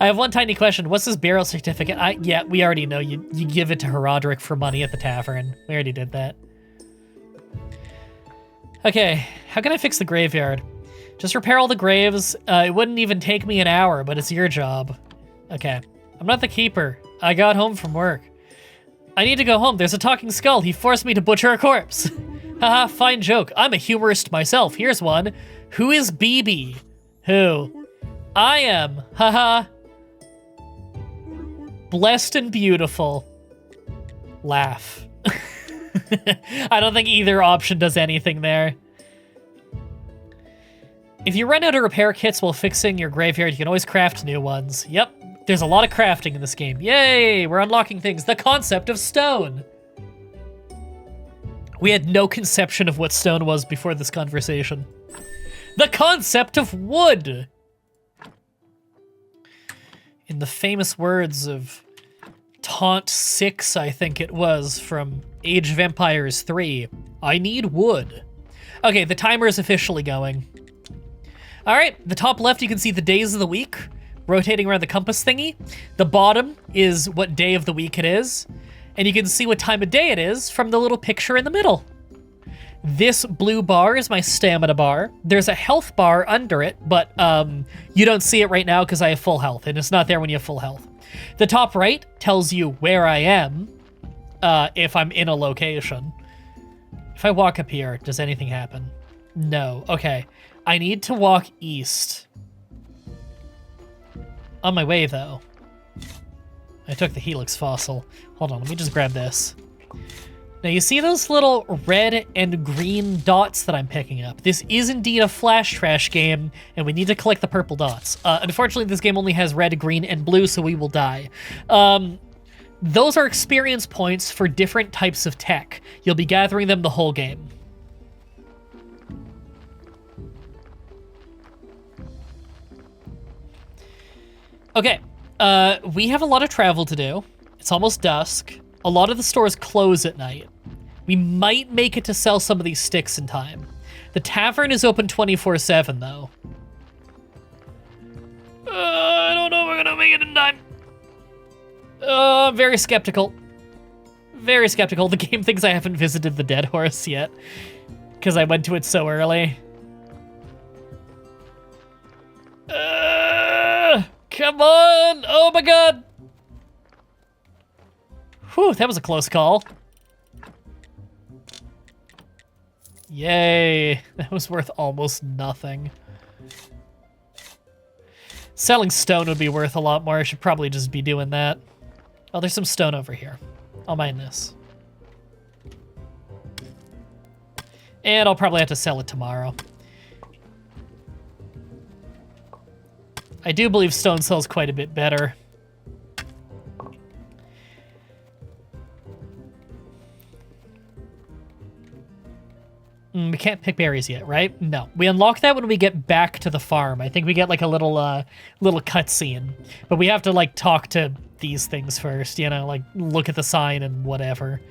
A: I have one tiny question. What's this burial certificate? Yeah, we already know. You give it to Herodric for money at the tavern. We already did that. Okay, how can I fix the graveyard? Just repair all the graves. It wouldn't even take me an hour, but it's your job. Okay, I'm not the keeper. I got home from work. I need to go home. There's a talking skull. He forced me to butcher a corpse. Haha, fine joke. I'm a humorist myself. Here's one. Who is BB? Who? I am. Haha. Blessed and beautiful. Laugh. I don't think either option does anything there. If you run out of repair kits while fixing your graveyard, you can always craft new ones. Yep, there's a lot of crafting in this game. Yay, we're unlocking things. The concept of stone. We had no conception of what stone was before this conversation. The concept of wood. In the famous words of Taunt 6, I think it was, from Age of Empires 3, I need wood. Okay, the timer is officially going. All right, the top left, you can see the days of the week rotating around the compass thingy. The bottom is what day of the week it is. And you can see what time of day it is from the little picture in the middle. This blue bar is my stamina bar. There's a health bar under it, but you don't see it right now because I have full health, and it's not there when you have full health. The top right tells you where I am if I'm in a location. If I walk up here, does anything happen? No. Okay. I need to walk east. On my way, though. I took the Helix fossil. Hold on, let me just grab this. Now you see those little red and green dots that I'm picking up? This is indeed a flash trash game, and we need to collect the purple dots. Unfortunately, this game only has red, green, and blue, so we will die. Those are experience points for different types of tech. You'll be gathering them the whole game. Okay, we have a lot of travel to do. It's almost dusk. A lot of the stores close at night. We might make it to sell some of these sticks in time. The tavern is open 24/7, though. I don't know if we're gonna make it in time. I'm very skeptical. Very skeptical. The game thinks I haven't visited the Dead Horse yet, because I went to it so early. Come on! Oh my god! Whew, that was a close call. Yay, that was worth almost nothing. Selling stone would be worth a lot more. I should probably just be doing that. Oh, there's some stone over here. I'll mine this. And I'll probably have to sell it tomorrow. I do believe stone sells quite a bit better. We can't pick berries yet, right? No. We unlock that when we get back to the farm. I think we get like a little cutscene. But we have to like talk to these things first, you know, like look at the sign and whatever.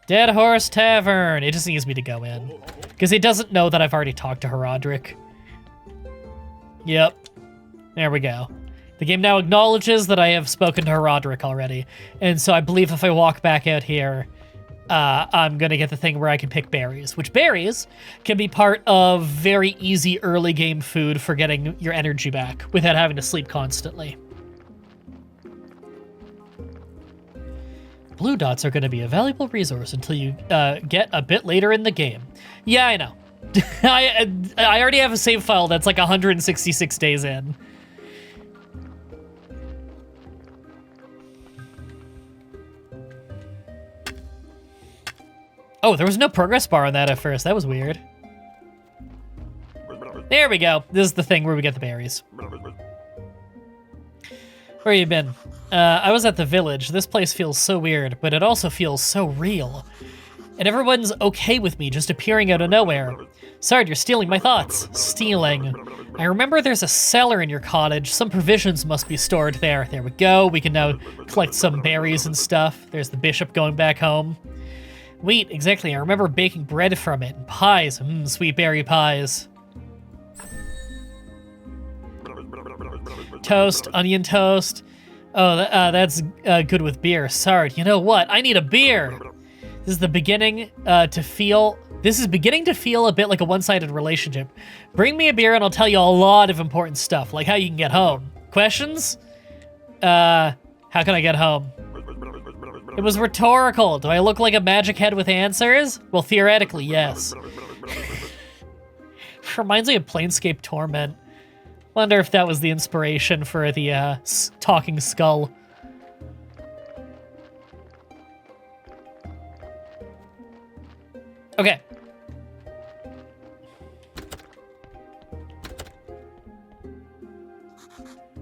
A: Dead Horse Tavern. It just needs me to go in. Because it doesn't know that I've already talked to Herodric. Yep. There we go. The game now acknowledges that I have spoken to Herodric already. And so I believe if I walk back out here, I'm gonna get the thing where I can pick berries, which berries can be part of very easy early game food for getting your energy back without having to sleep constantly. Blue dots are gonna be a valuable resource until you get a bit later in the game. Yeah, I know. I already have a save file that's like 166 days in. Oh, there was no progress bar on that at first. That was weird. There we go. This is the thing where we get the berries. Where you been? I was at the village. This place feels so weird, but it also feels so real. And everyone's okay with me just appearing out of nowhere. Sorry, you're stealing my thoughts. Stealing. I remember there's a cellar in your cottage. Some provisions must be stored there. There we go. We can now collect some berries and stuff. There's the bishop going back home. Wheat, exactly. I remember baking bread from it. And pies. Sweet berry pies. Toast, onion toast. Oh, that's good with beer. Sorry, you know what? I need a beer. This is beginning to feel a bit like a one-sided relationship. Bring me a beer and I'll tell you a lot of important stuff, like how you can get home. Questions? How can I get home? It was rhetorical. Do I look like a magic head with answers? Well, theoretically, yes. Reminds me of Planescape Torment. Wonder if that was the inspiration for the talking skull. Okay.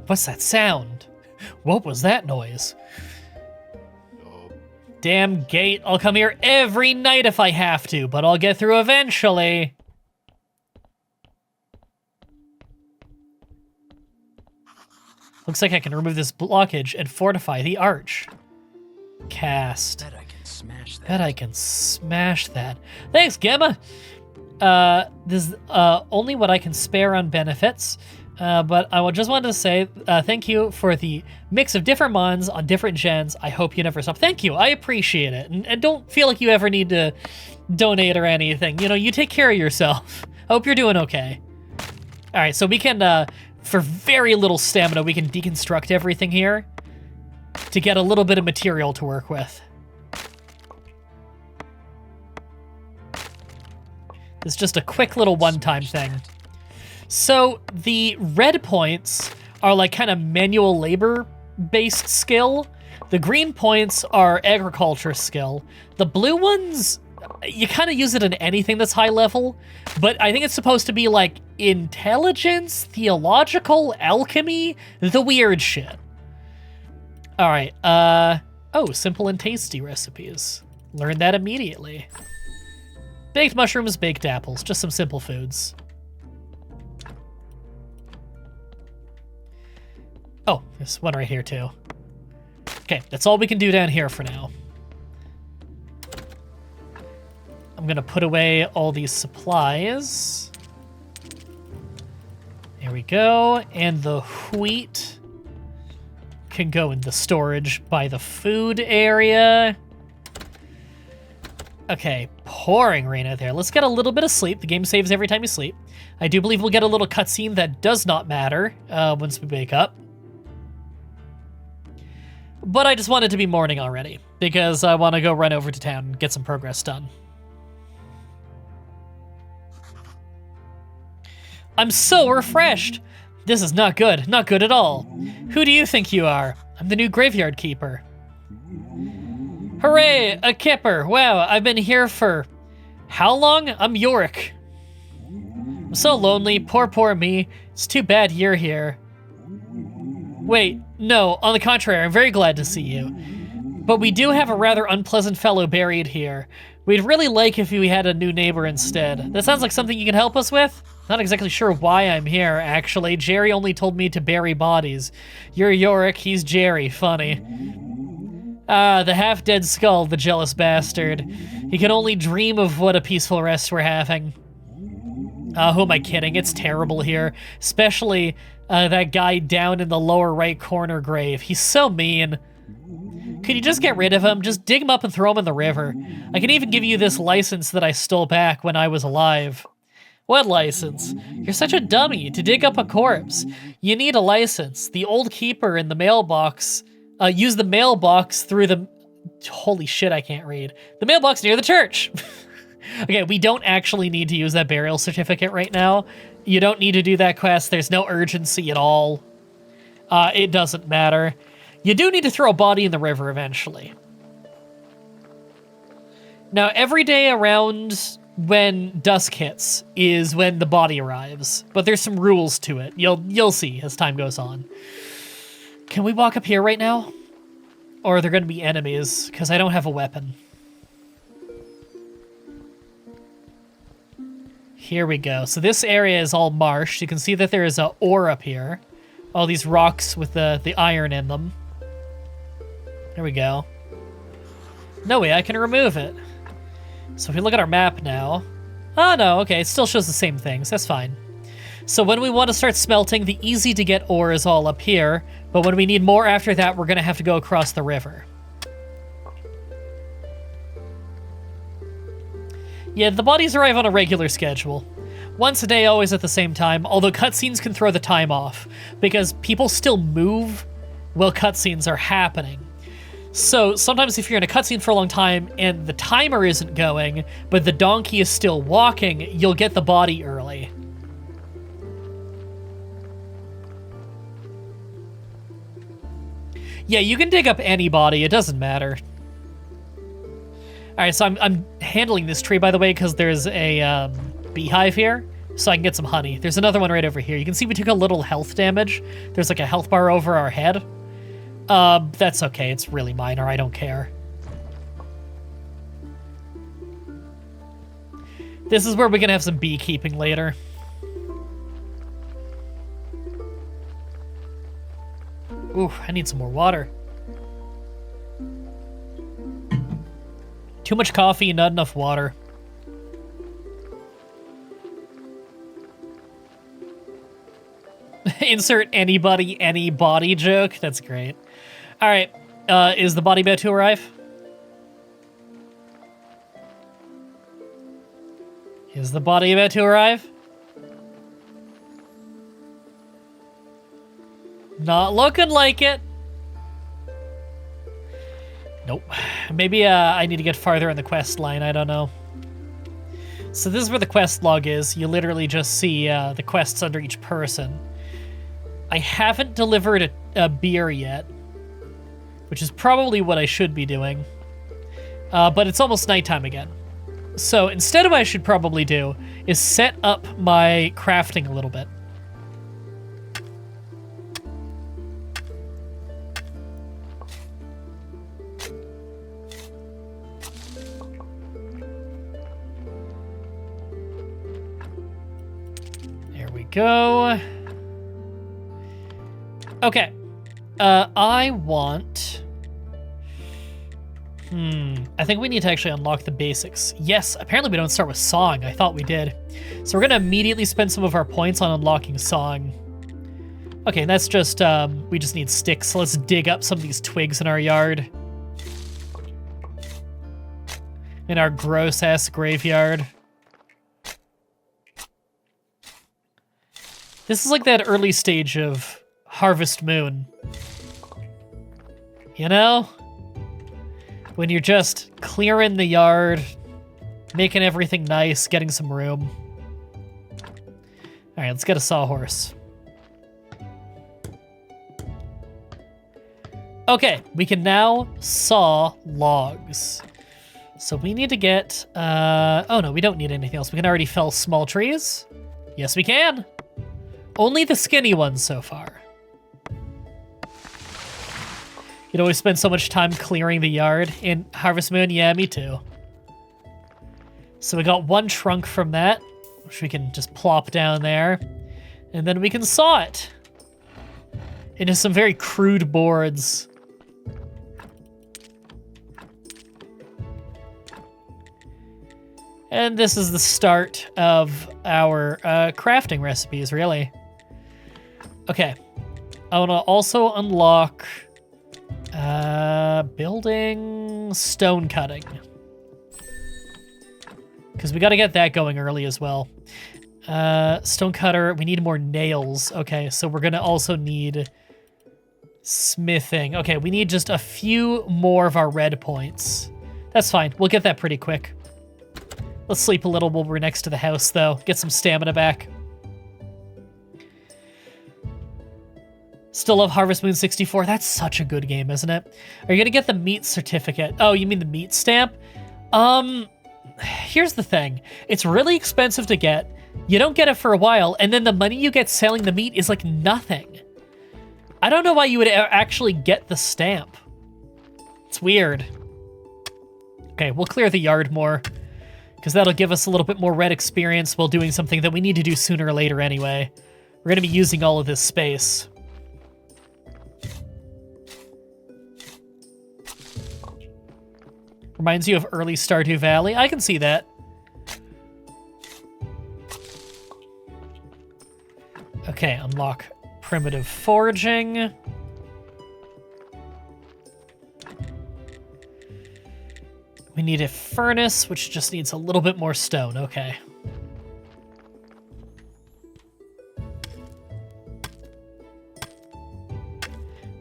A: What's that sound? What was that noise? Damn gate. I'll come here every night if I have to, but I'll get through eventually. Looks like I can remove this blockage and fortify the arch. Cast. Bet I can smash that. Bet I can smash that. Thanks, Gemma. This is only what I can spare on benefits. But I just wanted to say thank you for the mix of different mons on different gens. I hope you never stop. Thank you. I appreciate it. And don't feel like you ever need to donate or anything. You know, you take care of yourself. I hope you're doing okay. All right, so we can, for very little stamina, we can deconstruct everything here to get a little bit of material to work with. It's just a quick little one-time thing. So the red points are like kind of manual labor-based skill. The green points are agriculture skill. The blue ones, you kind of use it in anything that's high level, but I think it's supposed to be like intelligence, theological, alchemy, the weird shit. All right, oh, simple and tasty recipes. Learned that immediately. Baked mushrooms, baked apples, just some simple foods. Oh, there's one right here too. Okay, that's all we can do down here for now. I'm gonna put away all these supplies. There we go. And the wheat can go in the storage by the food area. Okay, pouring rain out there. Let's get a little bit of sleep. The game saves every time you sleep. I do believe we'll get a little cutscene that does not matter once we wake up. But I just want it to be morning already, because I want to go run over to town and get some progress done. I'm so refreshed! This is not good. Not good at all. Who do you think you are? I'm the new graveyard keeper. Hooray! A kipper! Wow, I've been here for... how long? I'm Yorick. I'm so lonely. Poor me. It's too bad you're here. Wait, no, on the contrary, I'm very glad to see you. But we do have a rather unpleasant fellow buried here. We'd really like if we had a new neighbor instead. That sounds like something you can help us with? Not exactly sure why I'm here, actually. Jerry only told me to bury bodies. You're Yorick, he's Jerry. Funny. Ah, the half-dead skull, the jealous bastard. He can only dream of what a peaceful rest we're having. Who am I kidding? It's terrible here. Especially that guy down in the lower right corner grave. He's so mean. Could you just get rid of him? Just dig him up and throw him in the river. I can even give you this license that I stole back when I was alive. What license? You're such a dummy to dig up a corpse. You need a license. The old keeper in the mailbox used the mailbox through the... Holy shit, I can't read. The mailbox near the church. Okay, we don't actually need to use that burial certificate right now. You don't need to do that quest. There's no urgency at all. It doesn't matter. You do need to throw a body in the river eventually. Now, every day around when dusk hits is when the body arrives, but there's some rules to it. You'll see as time goes on. Can we walk up here right now? Or are there going to be enemies? Because I don't have a weapon. Here we go. So this area is all marsh. You can see that there is a ore up here. All these rocks with the iron in them. There we go. No way, I can remove it. So if we look at our map now... Oh, no, okay, it still shows the same things. That's fine. So when we want to start smelting, the easy-to-get ore is all up here, but when we need more after that, we're going to have to go across the river. Yeah, the bodies arrive on a regular schedule. Once a day, always at the same time, although cutscenes can throw the time off, because people still move while cutscenes are happening. So sometimes if you're in a cutscene for a long time and the timer isn't going, but the donkey is still walking, you'll get the body early. Yeah, you can dig up any body, it doesn't matter. Alright, so I'm handling this tree, by the way, because there's a beehive here, so I can get some honey. There's another one right over here. You can see we took a little health damage. There's like a health bar over our head. That's okay, it's really minor, I don't care. This is where we can have some beekeeping later. Ooh, I need some more water. Too much coffee, not enough water. Insert anybody, any body joke. That's great. All right, is the body about to arrive? Is the body about to arrive? Not looking like it. Nope. Maybe I need to get farther in the quest line, I don't know. So this is where the quest log is. You literally just see the quests under each person. I haven't delivered a beer yet, which is probably what I should be doing. But it's almost nighttime again. So instead of what I should probably do is set up my crafting a little bit. There we go. Okay, I want... I think we need to actually unlock the basics. Yes, apparently we don't start with song. I thought we did. So we're gonna immediately spend some of our points on unlocking song. Okay, that's just, we just need sticks. So let's dig up some of these twigs in our yard. In our gross-ass graveyard. This is like that early stage of Harvest Moon. You know? When you're just clearing the yard, making everything nice, getting some room. Alright, let's get a sawhorse. Okay, we can now saw logs. So we need to get, oh no, we don't need anything else. We can already fell small trees. Yes, we can. Only the skinny ones so far. You'd always spend so much time clearing the yard in Harvest Moon. Yeah, me too. So we got one trunk from that, which we can just plop down there. And then we can saw it into some very crude boards. And this is the start of our crafting recipes, really. Okay. I want to also unlock building stone cutting. Because we got to get that going early as well. Stone cutter, we need more nails. Okay, so we're going to also need smithing. Okay, we need just a few more of our red points. That's fine. We'll get that pretty quick. Let's sleep a little while we're next to the house, though. Get some stamina back. Still love Harvest Moon 64. That's such a good game, isn't it? Are you gonna get the meat certificate? Oh, you mean the meat stamp? Here's the thing. It's really expensive to get. You don't get it for a while, and then the money you get selling the meat is like nothing. I don't know why you would actually get the stamp. It's weird. Okay, we'll clear the yard more, because that'll give us a little bit more red experience while doing something that we need to do sooner or later anyway. We're gonna be using all of this space. Reminds you of early Stardew Valley. I can see that. Okay, unlock primitive foraging. We need a furnace, which just needs a little bit more stone. Okay.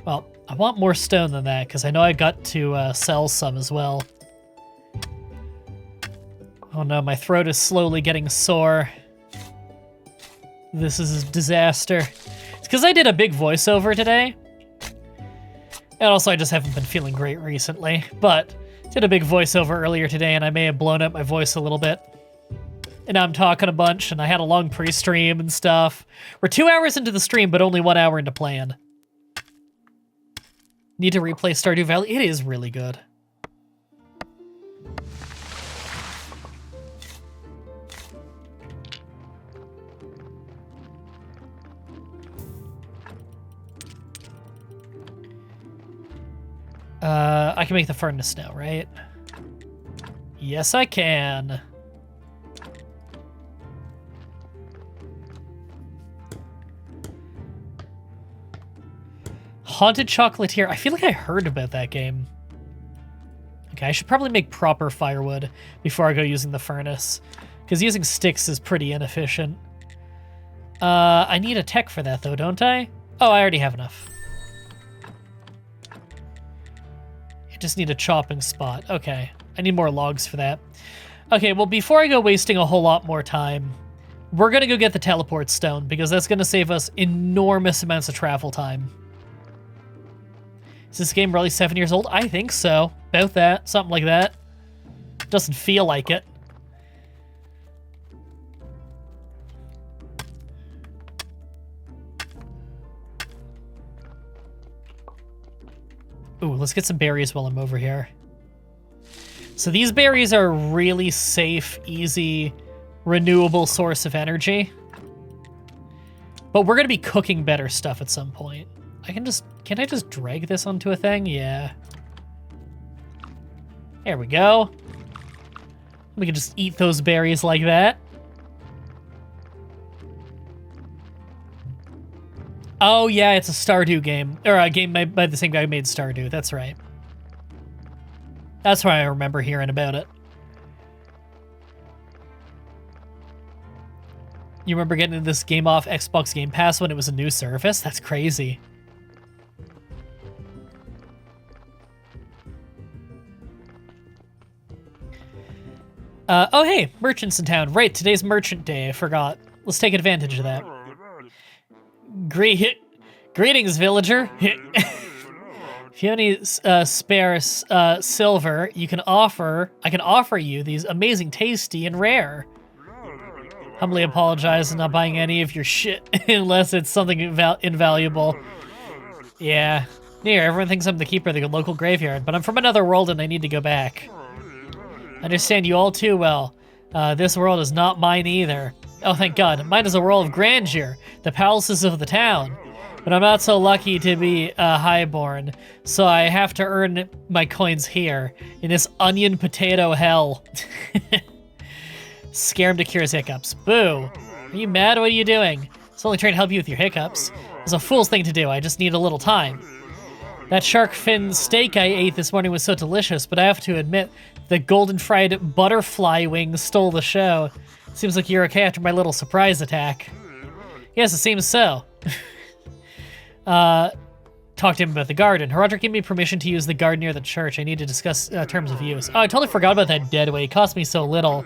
A: Well, I want more stone than that, because I know I got to sell some as well. Oh no, my throat is slowly getting sore. This is a disaster. It's because I did a big voiceover today. And also I just haven't been feeling great recently. But did a big voiceover earlier today and I may have blown up my voice a little bit. And now I'm talking a bunch and I had a long pre-stream and stuff. We're 2 hours into the stream, but only 1 hour into playing. Need to replay Stardew Valley? It is really good. I can make the furnace now, right? Yes, I can. Haunted Chocolatier. I feel like I heard about that game. Okay, I should probably make proper firewood before I go using the furnace, because using sticks is pretty inefficient. I need a tech for that, though, don't I? Oh, I already have enough. I just need a chopping spot. Okay, I need more logs for that. Okay, well, before I go wasting a whole lot more time, we're going to go get the teleport stone, because that's going to save us enormous amounts of travel time. Is this game really 7 years old? I think so. About that. Something like that. Doesn't feel like it. Ooh, let's get some berries while I'm over here. So these berries are a really safe, easy, renewable source of energy. But we're going to be cooking better stuff at some point. Can I just drag this onto a thing? Yeah. There we go. We can just eat those berries like that. Oh yeah, it's a Stardew game. Or a game made by the same guy who made Stardew, that's right. That's why I remember hearing about it. You remember getting this game off Xbox Game Pass when it was a new service? That's crazy. Oh hey, merchants in town. Right, today's merchant day, I forgot. Let's take advantage of that. Greetings, villager. If you have any spare silver, I can offer you these amazing, tasty, and rare. Humbly apologize for not buying any of your shit unless it's something invaluable. Yeah. Here, everyone thinks I'm the keeper of the local graveyard, but I'm from another world and I need to go back. I understand you all too well. This world is not mine either. Oh, thank God. Mine is a world of grandeur, the palaces of the town. But I'm not so lucky to be highborn, so I have to earn my coins here, in this onion potato hell. Scare him to cure his hiccups. Boo. Are you mad? What are you doing? It's only trying to help you with your hiccups. It's a fool's thing to do. I just need a little time. That shark fin steak I ate this morning was so delicious, but I have to admit, the golden fried butterfly wings stole the show. Seems like you're okay after my little surprise attack. Yes, it seems so. Talk to him about the garden. Roderick gave me permission to use the garden near the church. I need to discuss terms of use. Oh, I totally forgot about that dead weight. It cost me so little.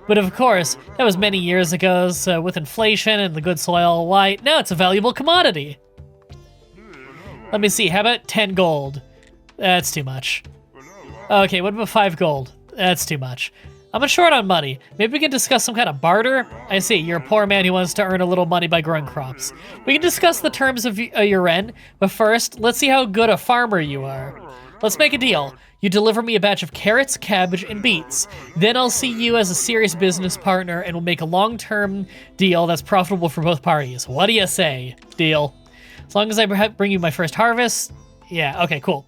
A: But of course, that was many years ago, so with inflation and the good soil, why, now it's a valuable commodity. Let me see, how about 10 gold? That's too much. Okay, what about 5 gold? That's too much. I'm short on money. Maybe we can discuss some kind of barter? I see, you're a poor man who wants to earn a little money by growing crops. We can discuss the terms of your rent, but first, let's see how good a farmer you are. Let's make a deal. You deliver me a batch of carrots, cabbage, and beets. Then I'll see you as a serious business partner and we'll make a long-term deal that's profitable for both parties. What do you say? Deal. As long as I bring you my first harvest. Yeah, okay, cool.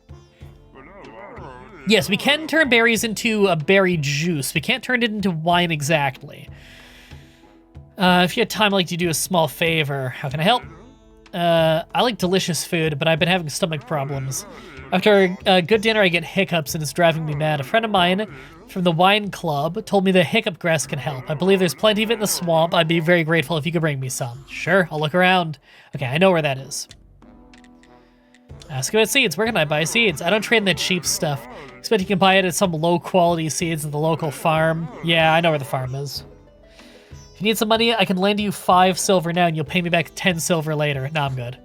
A: Yes, we can turn berries into a berry juice. We can't turn it into wine exactly. If you had time, I'd like to do a small favor. How can I help? I like delicious food, but I've been having stomach problems. After a good dinner, I get hiccups and it's driving me mad. A friend of mine from the wine club told me that hiccup grass can help. I believe there's plenty of it in the swamp. I'd be very grateful if you could bring me some. Sure, I'll look around. Okay, I know where that is. Ask about seeds. Where can I buy seeds? I don't trade in the cheap stuff. Expect you can buy it at some low-quality seeds at the local farm. Yeah, I know where the farm is. If you need some money, I can lend you 5 silver now and you'll pay me back 10 silver later. No, I'm good.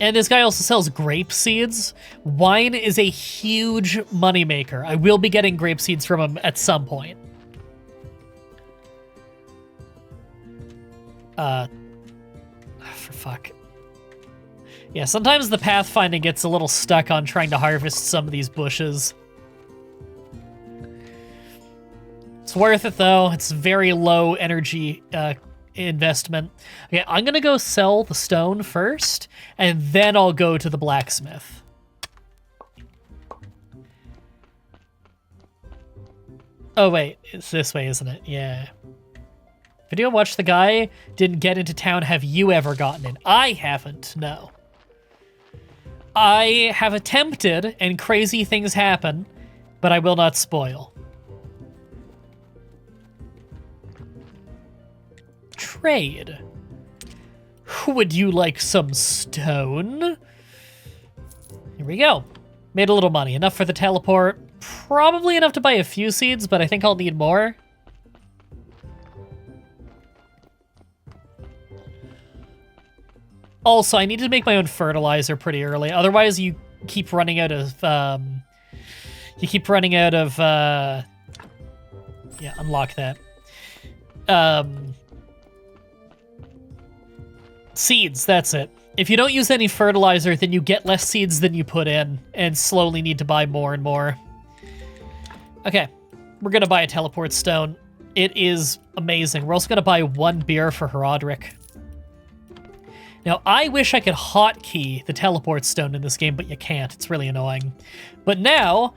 A: And this guy also sells grape seeds. Wine is a huge moneymaker. I will be getting grape seeds from him at some point. For fuck. Yeah, sometimes the pathfinding gets a little stuck on trying to harvest some of these bushes. It's worth it though. It's very low energy investment. Okay, I'm gonna go sell the stone first, and then I'll go to the blacksmith. Oh wait, it's this way, isn't it? Yeah. Video watch the guy didn't get into town. Have you ever gotten in? I haven't, no. I have attempted, and crazy things happen, but I will not spoil. Trade. Would you like some stone? Here we go. Made a little money. Enough for the teleport. Probably enough to buy a few seeds, but I think I'll need more. Also, I need to make my own fertilizer pretty early. Otherwise, you keep running out of, yeah, unlock that. Seeds, that's it. If you don't use any fertilizer, then you get less seeds than you put in, and slowly need to buy more and more. Okay, we're gonna buy a teleport stone. It is amazing. We're also gonna buy 1 beer for Roderick. Now, I wish I could hotkey the teleport stone in this game, but you can't. It's really annoying. But now,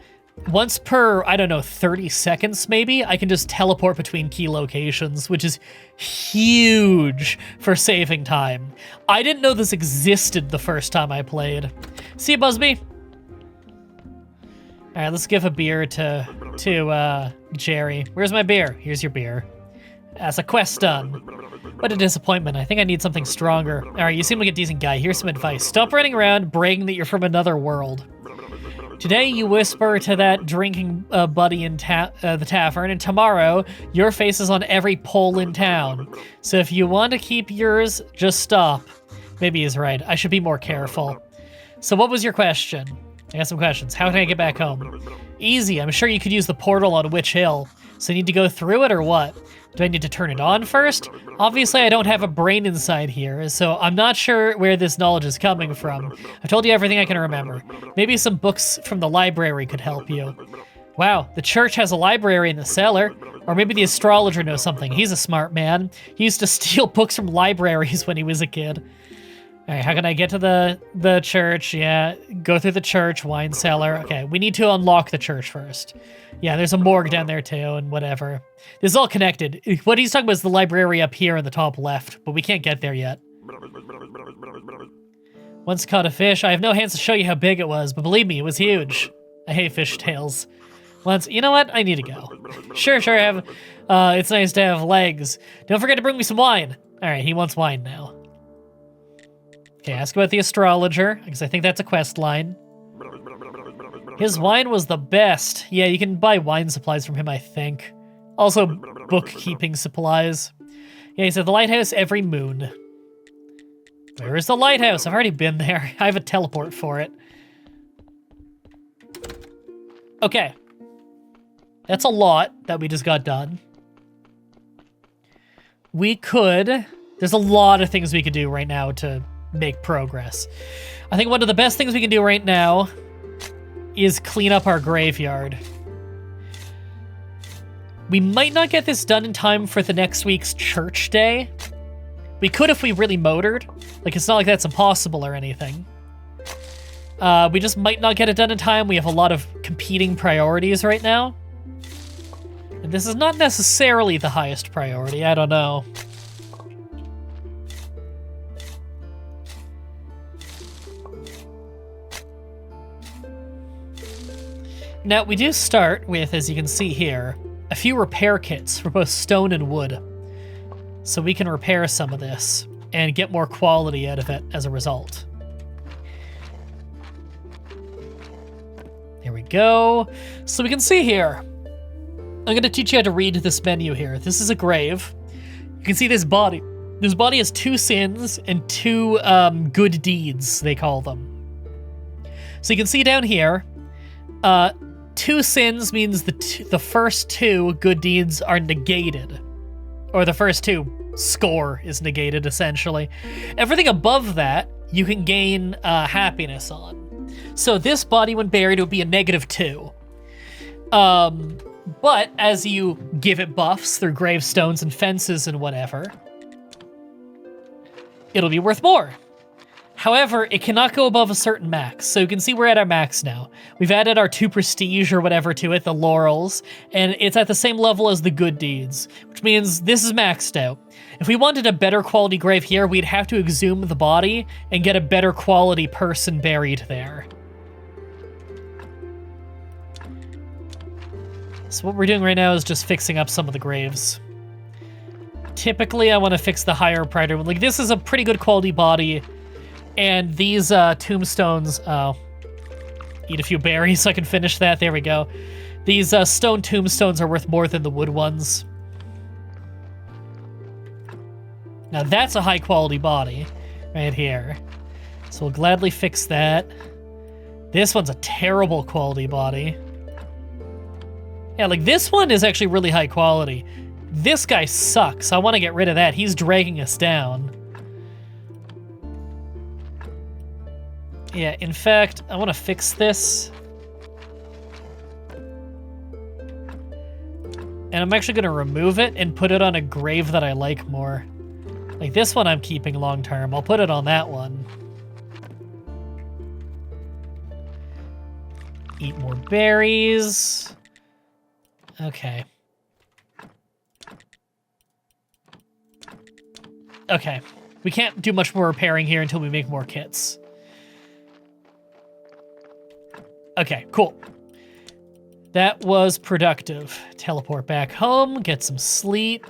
A: once per, I don't know, 30 seconds maybe, I can just teleport between key locations, which is huge for saving time. I didn't know this existed the first time I played. See you, Busby. All right, let's give a beer to Jerry. Where's my beer? Here's your beer. That's a quest done. What a disappointment. I think I need something stronger. All right, you seem like a decent guy. Here's some advice. Stop running around bragging that you're from another world. Today, you whisper to that drinking buddy in the tavern, and tomorrow, your face is on every pole in town. So if you want to keep yours, just stop. Maybe he's right. I should be more careful. So what was your question? I got some questions. How can I get back home? Easy. I'm sure you could use the portal on Witch Hill. So I need to go through it or what? Do I need to turn it on first? Obviously, I don't have a brain inside here, so I'm not sure where this knowledge is coming from. I've told you everything I can remember. Maybe some books from the library could help you. Wow, the church has a library in the cellar. Or maybe the astrologer knows something. He's a smart man. He used to steal books from libraries when he was a kid. All right, how can I get to the church? Yeah, go through the church, wine cellar. Okay, we need to unlock the church first. Yeah, there's a morgue down there too, and whatever. This is all connected. What he's talking about is the library up here in the top left, but we can't get there yet. Once caught a fish. I have no hands to show you how big it was, but believe me, it was huge. I hate fish tails. Once, you know what? I need to go. Sure, I have. It's nice to have legs. Don't forget to bring me some wine. All right, he wants wine now. Okay, ask about the astrologer, because I think that's a quest line. His wine was the best. Yeah, you can buy wine supplies from him, I think. Also, bookkeeping supplies. Yeah, he said the lighthouse every moon. Where is the lighthouse? I've already been there. I have a teleport for it. Okay. That's a lot that we just got done. We could... There's a lot of things we could do right now to make progress. I think one of the best things we can do right now is clean up our graveyard. We might not get this done in time for the next week's church day. We could if we really motored. Like, it's not like that's impossible or anything. We just might not get it done in time. We have a lot of competing priorities right now. And this is not necessarily the highest priority. I don't know. Now, we do start with, as you can see here, a few repair kits for both stone and wood. So we can repair some of this and get more quality out of it as a result. There we go. So we can see here. I'm going to teach you how to read this menu here. This is a grave. You can see this body. This body has 2 sins and 2 good deeds, they call them. So you can see down here, 2 sins means the first 2 good deeds are negated. Or the first 2 score is negated, essentially. Everything above that, you can gain happiness on. So this body, when buried, would be a -2. But as you give it buffs through gravestones and fences and whatever, it'll be worth more. However, it cannot go above a certain max. So you can see we're at our max now. We've added our 2 prestige or whatever to it, the laurels, and it's at the same level as the good deeds, which means this is maxed out. If we wanted a better quality grave here, we'd have to exhume the body and get a better quality person buried there. So what we're doing right now is just fixing up some of the graves. Typically, I want to fix the higher priority. Like, this is a pretty good quality body. And these tombstones, eat a few berries so I can finish that. There we go. These stone tombstones are worth more than the wood ones. Now that's a high quality body right here. So we'll gladly fix that. This one's a terrible quality body. Yeah, like this one is actually really high quality. This guy sucks. I want to get rid of that. He's dragging us down. Yeah, in fact, I want to fix this. And I'm actually going to remove it and put it on a grave that I like more. Like this one I'm keeping long term. I'll put it on that one. Eat more berries. Okay. Okay. We can't do much more repairing here until we make more kits. Okay, cool. That was productive. Teleport back home, get some sleep.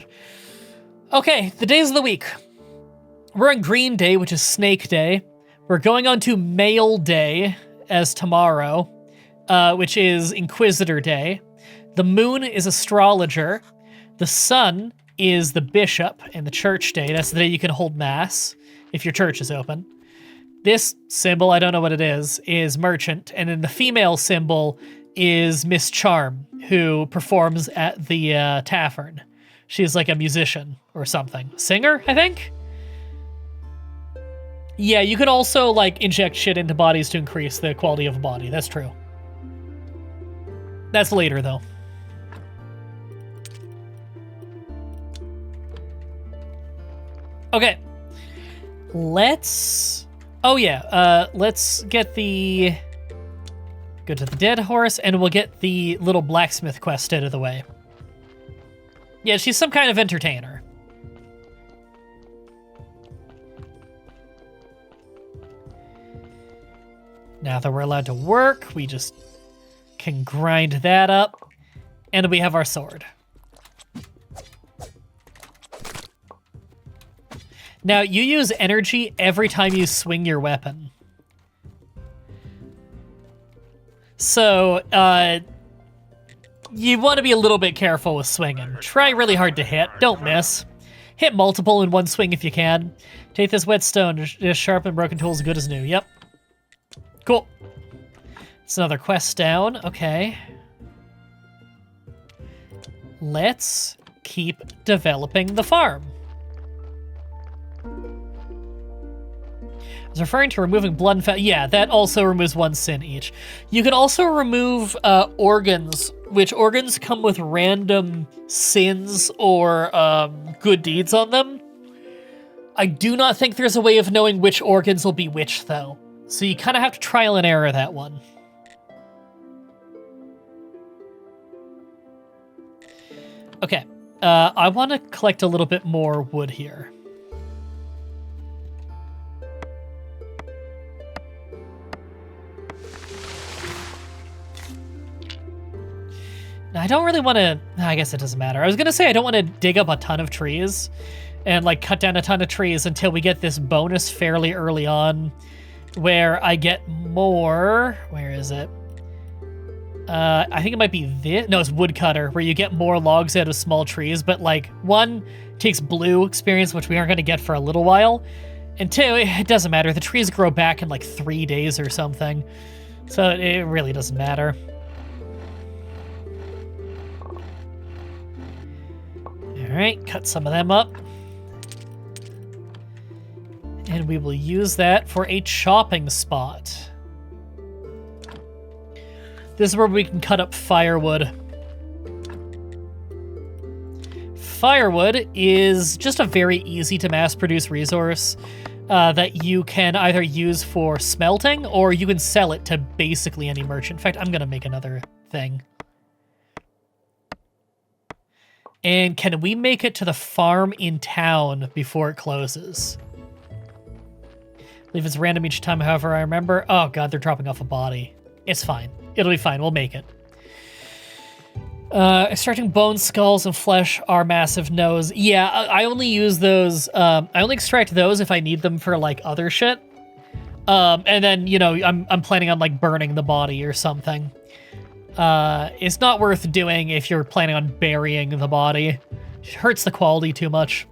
A: Okay, the days of the week. We're on Green Day, which is Snake Day. We're going on to Male Day as tomorrow, which is Inquisitor Day. The moon is Astrologer. The sun is the Bishop and the Church Day. That's the day you can hold Mass if your church is open. This symbol, I don't know what it is Merchant. And then the female symbol is Miss Charm, who performs at the tavern. She's like a musician or something. Singer, I think? Yeah, you can also like inject shit into bodies to increase the quality of a body. That's true. That's later, though. Okay. Let's... Oh, yeah. Let's get the... Go to the dead horse, and we'll get the little blacksmith quest out of the way. Yeah, she's some kind of entertainer. Now that we're allowed to work, we just can grind that up, and we have our sword. Now, you use energy every time you swing your weapon. So, you want to be a little bit careful with swinging. Try really hard to hit. Don't miss. Hit multiple in one swing if you can. Take this whetstone to sharpen broken tools good as new. Yep. Cool. It's another quest down. Okay. Let's keep developing the farm. I was referring to removing blood and fat. Yeah, that also removes 1 sin each. You can also remove organs, which organs come with random sins or good deeds on them. I do not think there's a way of knowing which organs will be which, though. So you kind of have to trial and error that one. Okay, I want to collect a little bit more wood here. Now, I don't really want to... I guess it doesn't matter. I was going to say I don't want to dig up a ton of trees and like cut down a ton of trees until we get this bonus fairly early on where I get more... Where is it? I think it might be this. No, it's woodcutter, where you get more logs out of small trees, but like one takes blue experience, which we aren't going to get for a little while, and two, it doesn't matter. The trees grow back in like 3 days or something, so it really doesn't matter. All right, cut some of them up, and we will use that for a chopping spot. This is where we can cut up firewood. Firewood is just a very easy to mass produce resource that you can either use for smelting or you can sell it to basically any merchant. In fact, I'm gonna make another thing. And can we make it to the farm in town before it closes? I believe it's random each time, however I remember. Oh god, they're dropping off a body. It's fine. It'll be fine. We'll make it. Extracting bones, skulls, and flesh are massive no's. Yeah, I only use those. I only extract those if I need them for like other shit. And then, you know, I'm planning on like burning the body or something. It's not worth doing if you're planning on burying the body. It hurts the quality too much.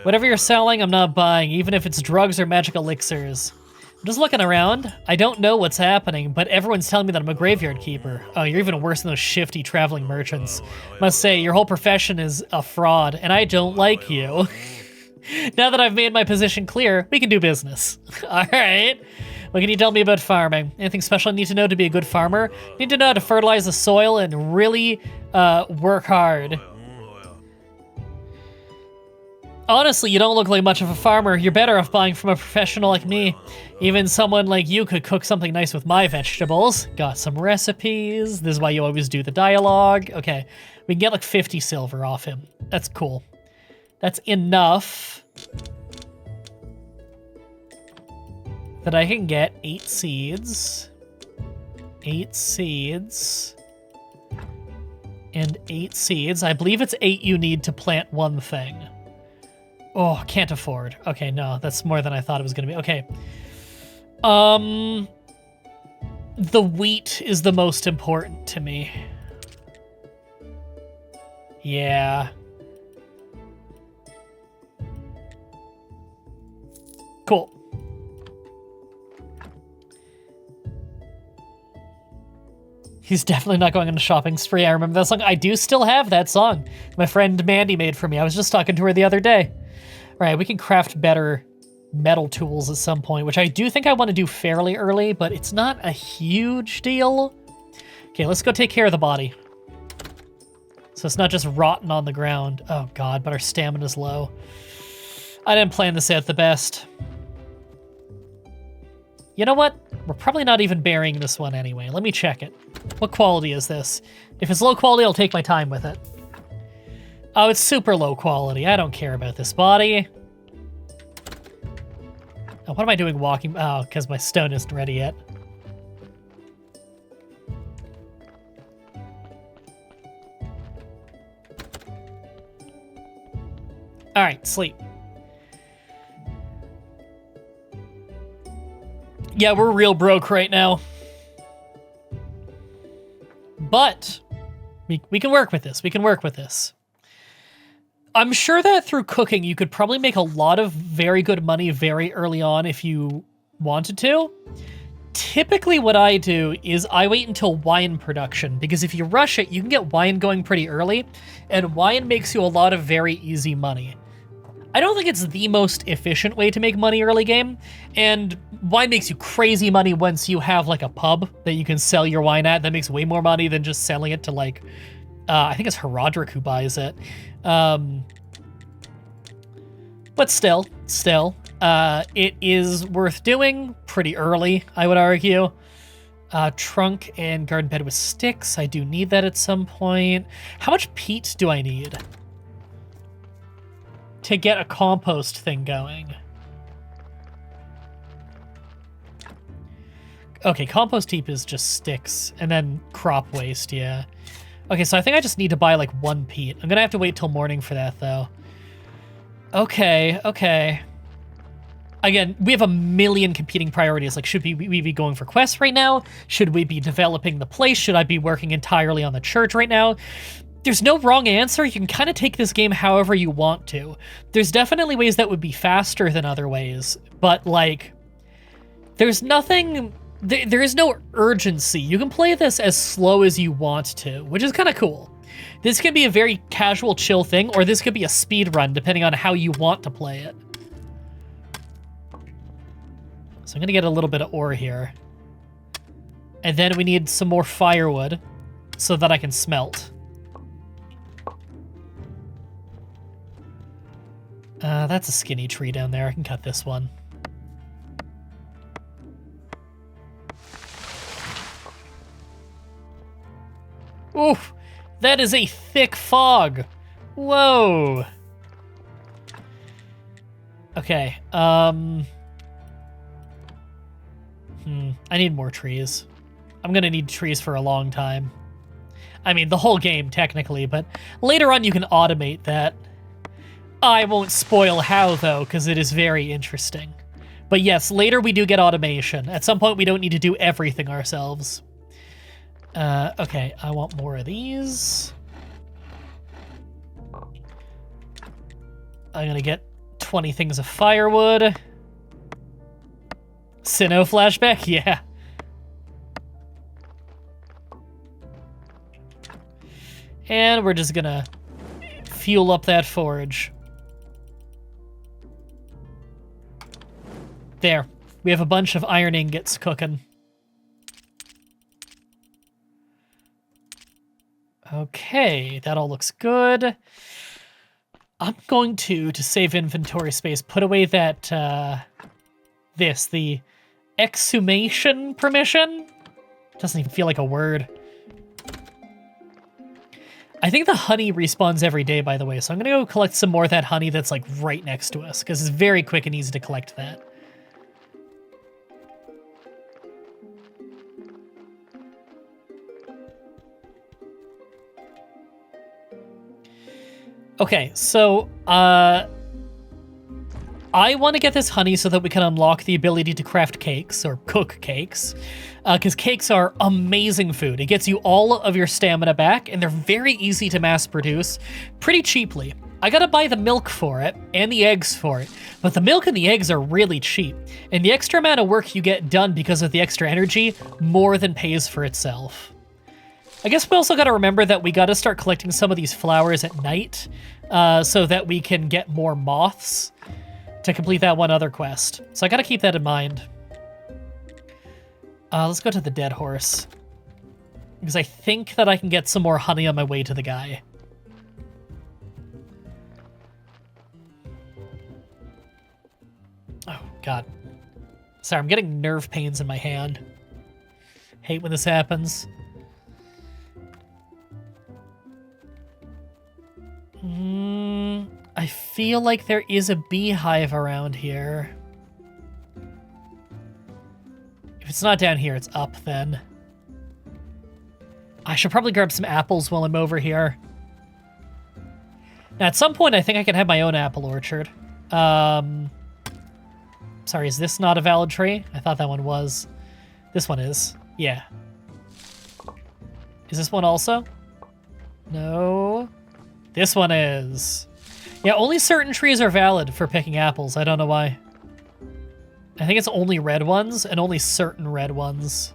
A: Whatever you're selling, I'm not buying, even if it's drugs or magic elixirs. I'm just looking around. I don't know what's happening, but everyone's telling me that I'm a graveyard keeper. Oh, you're even worse than those shifty traveling merchants. Must say, your whole profession is a fraud, and I don't like you. Now that I've made my position clear, we can do business. All right. What can you tell me about farming? Anything special I need to know to be a good farmer? Need to know how to fertilize the soil and really work hard. Honestly, you don't look like much of a farmer. You're better off buying from a professional like me. Even someone like you could cook something nice with my vegetables. Got some recipes. This is why you always do the dialogue. Okay, we can get like 50 silver off him. That's cool. That's enough that I can get 8 seeds. 8 seeds. And 8 seeds. I believe it's 8 you need to plant one thing. Oh, can't afford. Okay, no, that's more than I thought it was gonna be. Okay. The wheat is the most important to me. Yeah. Cool. He's definitely not going on a shopping spree. I remember that song. I do still have that song. My friend Mandy made for me. I was just talking to her the other day. All right, we can craft better metal tools at some point, which I do think I want to do fairly early, but it's not a huge deal. Okay, let's go take care of the body. So it's not just rotting on the ground. Oh god, but our stamina's low. I didn't plan this out the best. You know what? We're probably not even burying this one anyway. Let me check it. What quality is this? If it's low quality, I'll take my time with it. Oh, it's super low quality. I don't care about this body. Oh, what am I doing walking? Oh, because my stone isn't ready yet. All right, sleep. Yeah, we're real broke right now. But we can work with this. We can work with this. I'm sure that through cooking, you could probably make a lot of very good money very early on if you wanted to. Typically what I do is I wait until wine production, because if you rush it, you can get wine going pretty early, and wine makes you a lot of very easy money. I don't think it's the most efficient way to make money early game, and wine makes you crazy money once you have like a pub that you can sell your wine at. That makes way more money than just selling it to like, I think it's Herodric who buys it. But still, it is worth doing pretty early, I would argue. Trunk and garden bed with sticks. I do need that at some point. How much peat do I need to get a compost thing going? Okay, compost heap is just sticks, and then crop waste, yeah. Okay, so I think I just need to buy, like, 1 peat. I'm gonna have to wait till morning for that, though. Okay. Again, we have a million competing priorities. Like, should we be going for quests right now? Should we be developing the place? Should I be working entirely on the church right now? There's no wrong answer. You can kind of take this game however you want to. There's definitely ways that would be faster than other ways, but, like, there's nothing... There is no urgency. You can play this as slow as you want to, which is kind of cool. This could be a very casual, chill thing, or this could be a speed run, depending on how you want to play it. So I'm gonna get a little bit of ore here. And then we need some more firewood so that I can smelt. That's a skinny tree down there. I can cut this one. Oof, that is a thick fog. Whoa. Okay, I need more trees. I'm gonna need trees for a long time. I mean, the whole game, technically, but later on you can automate that. I won't spoil how, though, because it is very interesting. But yes, later we do get automation. At some point, we don't need to do everything ourselves. Okay, I want more of these. I'm gonna get 20 things of firewood. Sinnoh flashback? Yeah. And we're just gonna fuel up that forge. There. We have a bunch of iron ingots cooking. Okay, that all looks good. I'm going to save inventory space, put away that, the exhumation permission? Doesn't even feel like a word. I think the honey respawns every day, by the way, so I'm gonna go collect some more of that honey that's, like, right next to us, because it's very quick and easy to collect that. Okay, so, I want to get this honey so that we can unlock the ability to craft cakes, or cook cakes, because cakes are amazing food. It gets you all of your stamina back, and they're very easy to mass produce pretty cheaply. I gotta buy the milk for it, and the eggs for it, but the milk and the eggs are really cheap, and the extra amount of work you get done because of the extra energy more than pays for itself. I guess we also gotta remember that we gotta start collecting some of these flowers at night, so that we can get more moths to complete that one other quest. So I gotta keep that in mind. Let's go to the dead horse, because I think that I can get some more honey on my way to the guy. Oh, God. Sorry, I'm getting nerve pains in my hand. Hate when this happens. I feel like there is a beehive around here. If it's not down here, it's up then. I should probably grab some apples while I'm over here. Now, at some point, I think I can have my own apple orchard. Sorry, is this not a valid tree? I thought that one was. This one is. Yeah. Is this one also? No. This one is. Yeah, only certain trees are valid for picking apples. I don't know why. I think it's only red ones, and only certain red ones.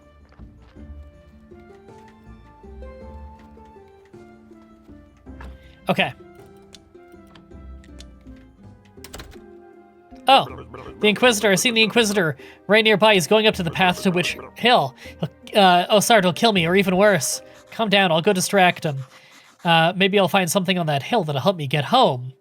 A: Okay. Oh, the Inquisitor. I've seen the Inquisitor right nearby. He's going up to the path to Witch Hill. Oh, sorry, he'll kill me, or even worse. Calm down, I'll go distract him. Maybe I'll find something on that hill that'll help me get home.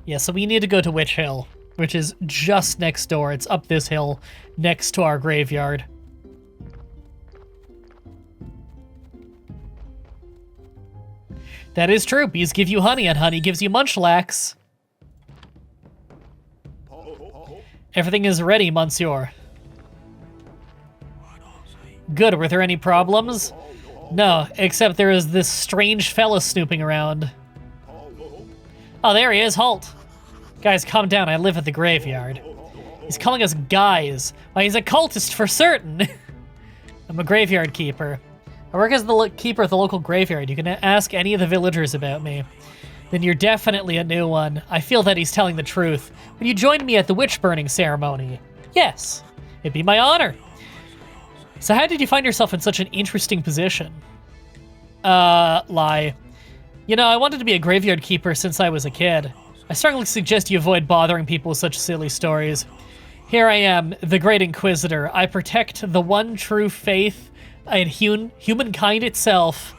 A: Yeah, so we need to go to Witch Hill, which is just next door. It's up this hill, next to our graveyard. That is true. Bees give you honey, and honey gives you munchlax. Everything is ready, Monsieur. Good. Were there any problems? No, except there is this strange fella snooping around. Oh, there he is. Halt. Guys, calm down. I live at the graveyard. He's calling us guys. Why, he's a cultist for certain. I'm a graveyard keeper. I work as the keeper of the local graveyard. You can ask any of the villagers about me. Then you're definitely a new one. I feel that he's telling the truth. Would you join me at the witch burning ceremony? Yes. It'd be my honor. So how did you find yourself in such an interesting position? Lie. You know, I wanted to be a graveyard keeper since I was a kid. I strongly suggest you avoid bothering people with such silly stories. Here I am, the Great Inquisitor. I protect the one true faith and humankind itself.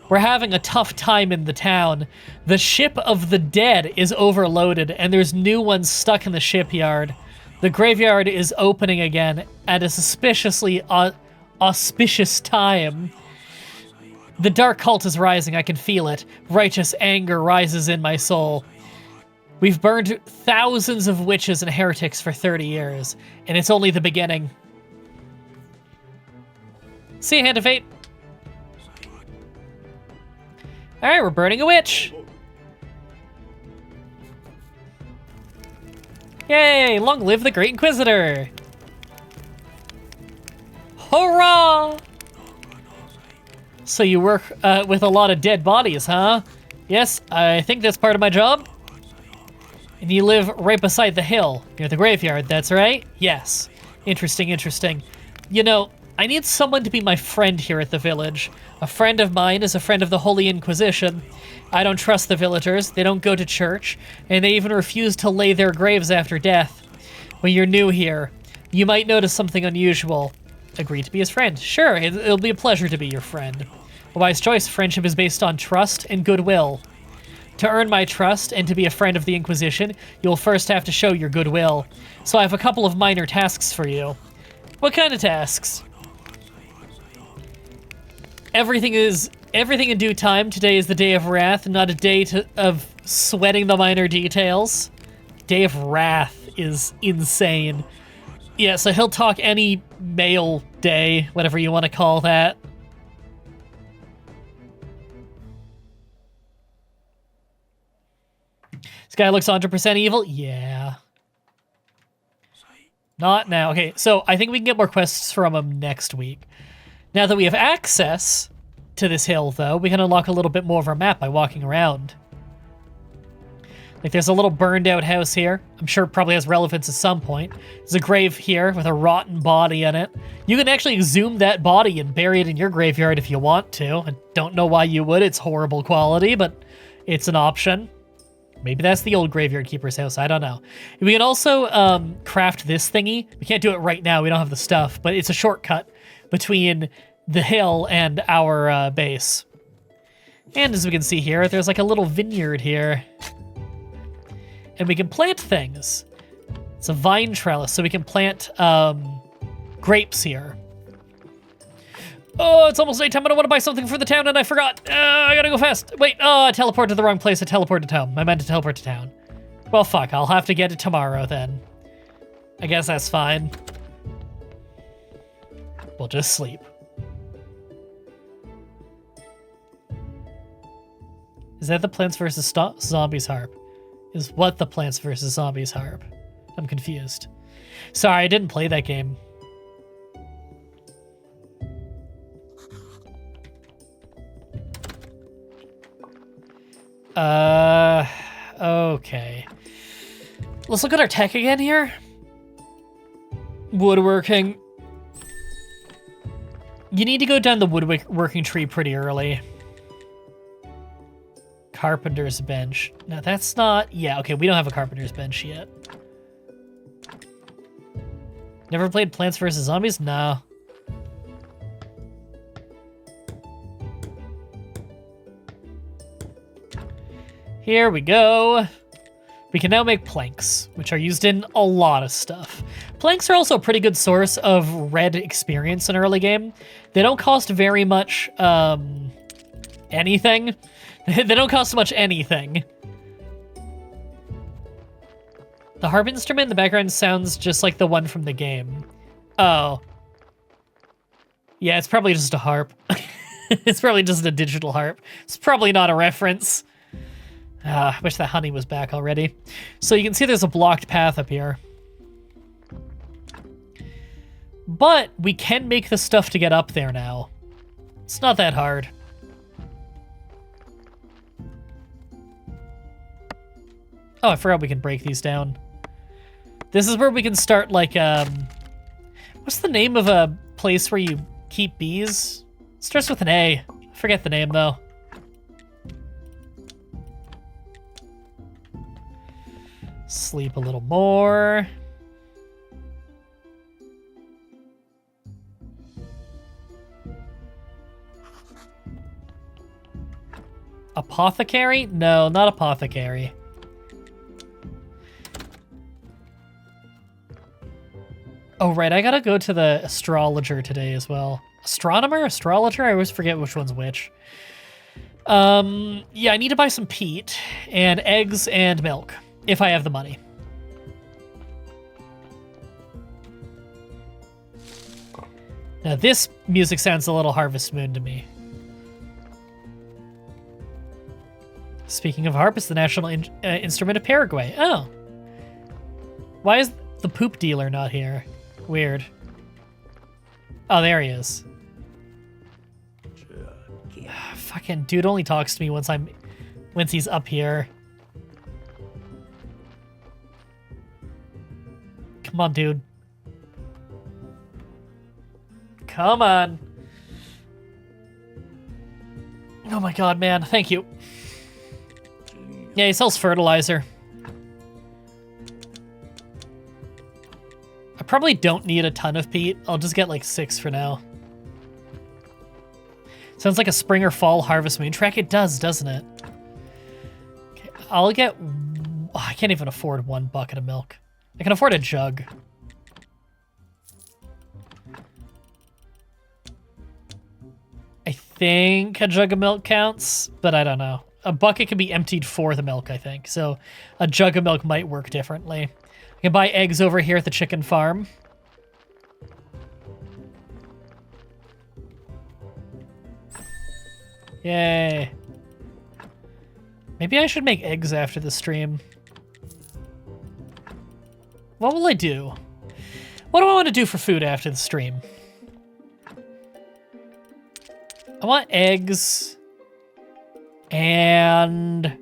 A: We're having a tough time in the town. The ship of the dead is overloaded, and there's new ones stuck in the shipyard. The graveyard is opening again at a suspiciously auspicious time. The dark cult is rising, I can feel it. Righteous anger rises in my soul. We've burned thousands of witches and heretics for 30 years, and it's only the beginning. See you, Hand of Fate. Alright, we're burning a witch. Yay! Long live the Great Inquisitor! Hurrah! So you work with a lot of dead bodies, huh? Yes, I think that's part of my job. And you live right beside the hill, near the graveyard, that's right? Yes. Interesting, interesting. You know, I need someone to be my friend here at the village. A friend of mine is a friend of the Holy Inquisition. I don't trust the villagers, they don't go to church, and they even refuse to lay their graves after death. When you're new here, you might notice something unusual. Agree to be his friend. Sure, it'll be a pleasure to be your friend. A wise choice. Friendship is based on trust and goodwill. To earn my trust and to be a friend of the Inquisition, you'll first have to show your goodwill. So I have a couple of minor tasks for you. What kind of tasks? Everything in due time. Today is the day of wrath, not a day of sweating the minor details. Day of wrath is insane. Yeah, so he'll talk any male day, whatever you want to call that. This guy looks 100% evil? Yeah. Not now. Okay, so I think we can get more quests from him next week. Now that we have access to this hill, though, we can unlock a little bit more of our map by walking around. Like, there's a little burned-out house here. I'm sure it probably has relevance at some point. There's a grave here with a rotten body in it. You can actually exhume that body and bury it in your graveyard if you want to. I don't know why you would. It's horrible quality, but it's an option. Maybe that's the old graveyard keeper's house. I don't know. We can also craft this thingy. We can't do it right now. We don't have the stuff, but it's a shortcut between the hill and our base. And as we can see here, there's like a little vineyard here. And we can plant things. It's a vine trellis, so we can plant grapes here. Oh, it's almost nighttime. I don't want to buy something for the town, and I forgot. I gotta go fast. Wait, I teleported to the wrong place. I teleported to home. I meant to teleport to town. Well, fuck. I'll have to get it tomorrow, then. I guess that's fine. We'll just sleep. Is that the Plants vs. Zombies harp? Is what the Plants vs. Zombies harp? I'm confused. Sorry, I didn't play that game. Okay. Let's look at our tech again here. Woodworking. You need to go down the woodworking tree pretty early. Carpenter's bench. No, that's not... Yeah, okay, we don't have a carpenter's bench yet. Never played Plants vs. Zombies? No. Here we go. We can now make planks, which are used in a lot of stuff. Planks are also a pretty good source of red experience in early game. They don't cost very much, anything. They don't cost much anything. The harp instrument in the background sounds just like the one from the game. Oh. Yeah, it's probably just a harp. It's probably just a digital harp. It's probably not a reference. I wish that honey was back already. So you can see there's a blocked path up here. But we can make the stuff to get up there now. It's not that hard. Oh, I forgot we can break these down. This is where we can start, like, what's the name of a place where you keep bees? It starts with an A. I forget the name, though. Sleep a little more. Apothecary? No, not apothecary. Oh, right, I gotta go to the astrologer today as well. Astronomer? Astrologer? I always forget which one's which. Yeah, I need to buy some peat and eggs and milk. If I have the money. Now this music sounds a little Harvest Moon to me. Speaking of harp, it's the national instrument of Paraguay. Oh. Why is the poop dealer not here? Weird. Oh, there he is. Fucking dude only talks to me once he's up here. Come on, dude. Come on. Oh my god, man. Thank you. Yeah, he sells fertilizer. I probably don't need a ton of peat. I'll just get like 6 for now. Sounds like a spring or fall harvest moon track. It does, doesn't it? Okay, I'll get... Oh, I can't even afford 1 bucket of milk. I can afford a jug. I think a jug of milk counts, but I don't know. A bucket can be emptied for the milk, I think. So a jug of milk might work differently. I can buy eggs over here at the chicken farm. Yay. Maybe I should make eggs after the stream. What will I do? What do I want to do for food after the stream? I want eggs and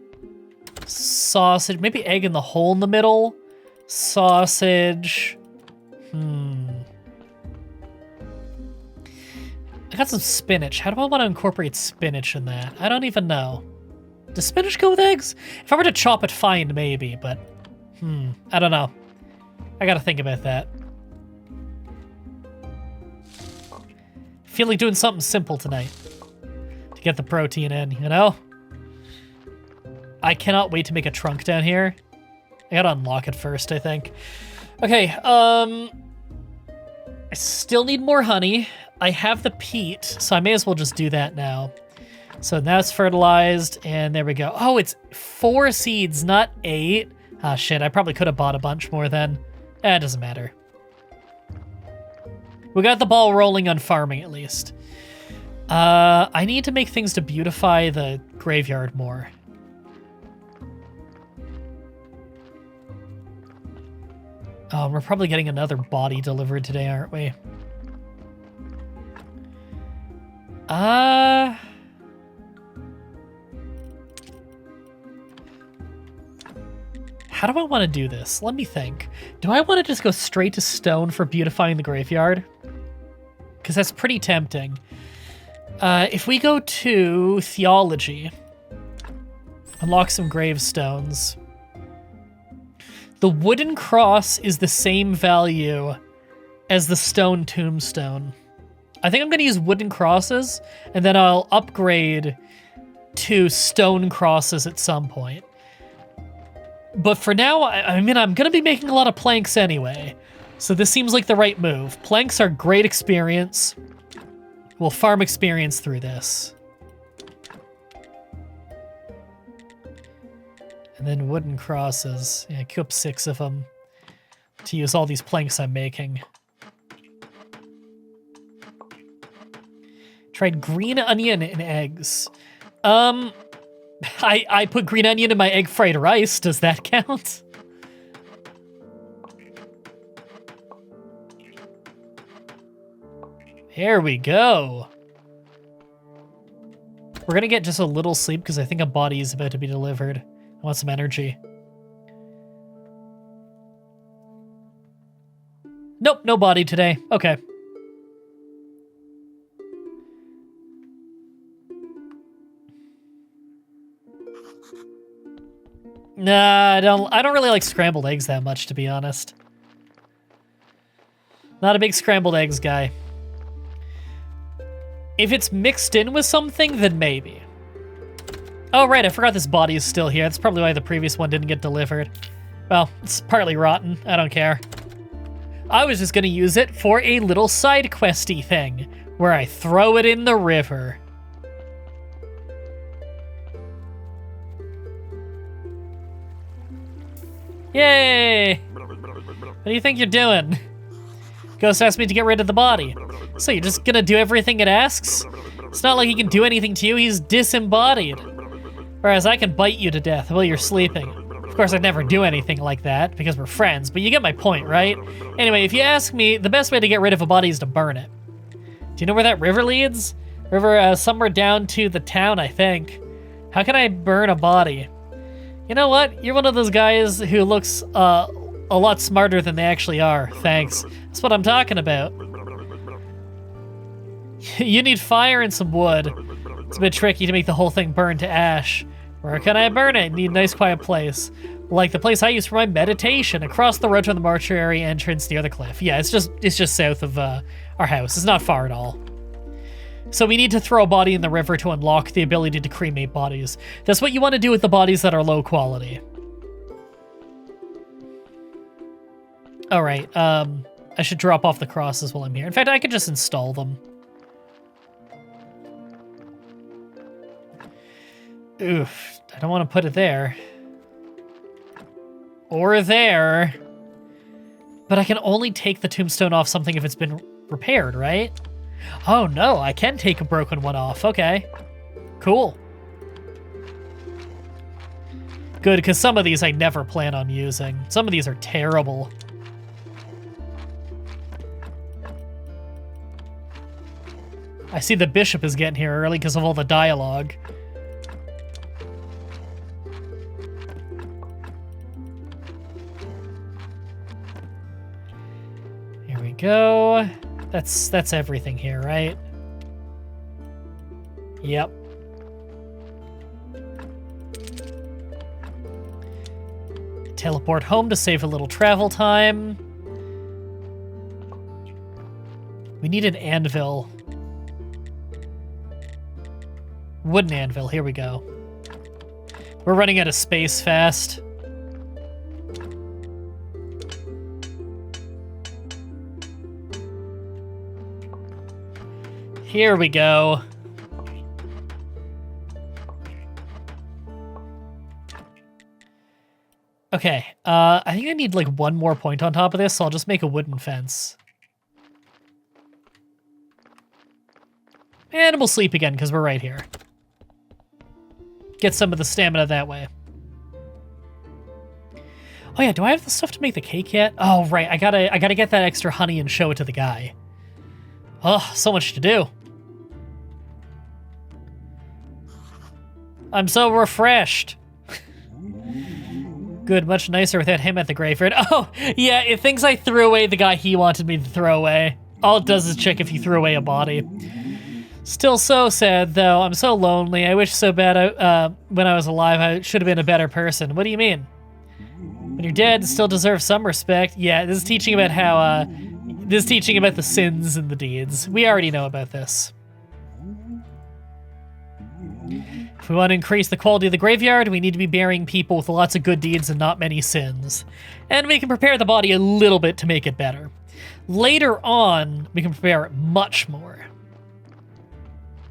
A: sausage. Maybe egg in the hole in the middle. Sausage. I got some spinach. How do I want to incorporate spinach in that? I don't even know. Does spinach go with eggs? If I were to chop it fine, maybe, but... I don't know. I gotta think about that. Feel like doing something simple tonight. To get the protein in, you know? I cannot wait to make a trunk down here. I gotta unlock it first, I think. Okay, I still need more honey. I have the peat, so I may as well just do that now. So now it's fertilized, and there we go. Oh, it's 4 seeds, not 8. Ah, shit, I probably could have bought a bunch more then. It doesn't matter. We got the ball rolling on farming, at least. I need to make things to beautify the graveyard more. Oh, we're probably getting another body delivered today, aren't we? How do I want to do this? Let me think. Do I want to just go straight to stone for beautifying the graveyard? Because that's pretty tempting. If we go to theology, unlock some gravestones. The wooden cross is the same value as the stone tombstone. I think I'm going to use wooden crosses, and then I'll upgrade to stone crosses at some point. But for now, I mean, I'm going to be making a lot of planks anyway, so this seems like the right move. Planks are great experience. We'll farm experience through this. And then wooden crosses. Yeah, queue up 6 of them to use all these planks I'm making. Tried green onion and eggs. I put green onion in my egg fried rice. Does that count? Here we go. We're gonna get just a little sleep because I think a body is about to be delivered. I want some energy. Nope, no body today. Okay. Nah, I don't really like scrambled eggs that much, to be honest. Not a big scrambled eggs guy. If it's mixed in with something, then maybe. Oh, right, I forgot this body is still here. That's probably why the previous one didn't get delivered. Well, it's partly rotten. I don't care. I was just gonna use it for a little side questy thing, where I throw it in the river. Yay! What do you think you're doing? Ghost asked me to get rid of the body. So you're just gonna do everything it asks? It's not like he can do anything to you, he's disembodied. Whereas I can bite you to death while you're sleeping. Of course, I'd never do anything like that, because we're friends, but you get my point, right? Anyway, if you ask me, the best way to get rid of a body is to burn it. Do you know where that river leads? River, somewhere down to the town, I think. How can I burn a body? You know what? You're one of those guys who looks a lot smarter than they actually are. Thanks. That's what I'm talking about. You need fire and some wood. It's a bit tricky to make the whole thing burn to ash. Where can I burn it? Need a nice quiet place. Like the place I use for my meditation, across the road from the mortuary entrance near the cliff. Yeah, it's just south of our house. It's not far at all. So we need to throw a body in the river to unlock the ability to cremate bodies. That's what you want to do with the bodies that are low quality. All right, I should drop off the crosses while I'm here. In fact, I could just install them. Oof, I don't want to put it there. Or there. But I can only take the tombstone off something if it's been repaired, right? Oh no, I can take a broken one off. Okay, cool. Good, because some of these I never plan on using. Some of these are terrible. I see the bishop is getting here early because of all the dialogue. Here we go. That's everything here, right? Yep. Teleport home to save a little travel time. We need an anvil. Wooden anvil, here we go. We're running out of space fast. Here we go. Okay, I think I need like one more point on top of this, so I'll just make a wooden fence. And we'll sleep again, because we're right here. Get some of the stamina that way. Oh yeah, do I have the stuff to make the cake yet? Oh, right, I gotta get that extra honey and show it to the guy. Oh, so much to do. I'm so refreshed. Good, much nicer without him at the graveyard. Oh, yeah, it thinks I threw away the guy he wanted me to throw away. All it does is check if you threw away a body. Still so sad, though. I'm so lonely. I wish so bad when I was alive I should have been a better person. What do you mean? When you're dead, it still deserves some respect. Yeah, this is teaching about how, this is teaching about the sins and the deeds. We already know about this. If we want to increase the quality of the graveyard, we need to be burying people with lots of good deeds and not many sins. And we can prepare the body a little bit to make it better. Later on, we can prepare it much more.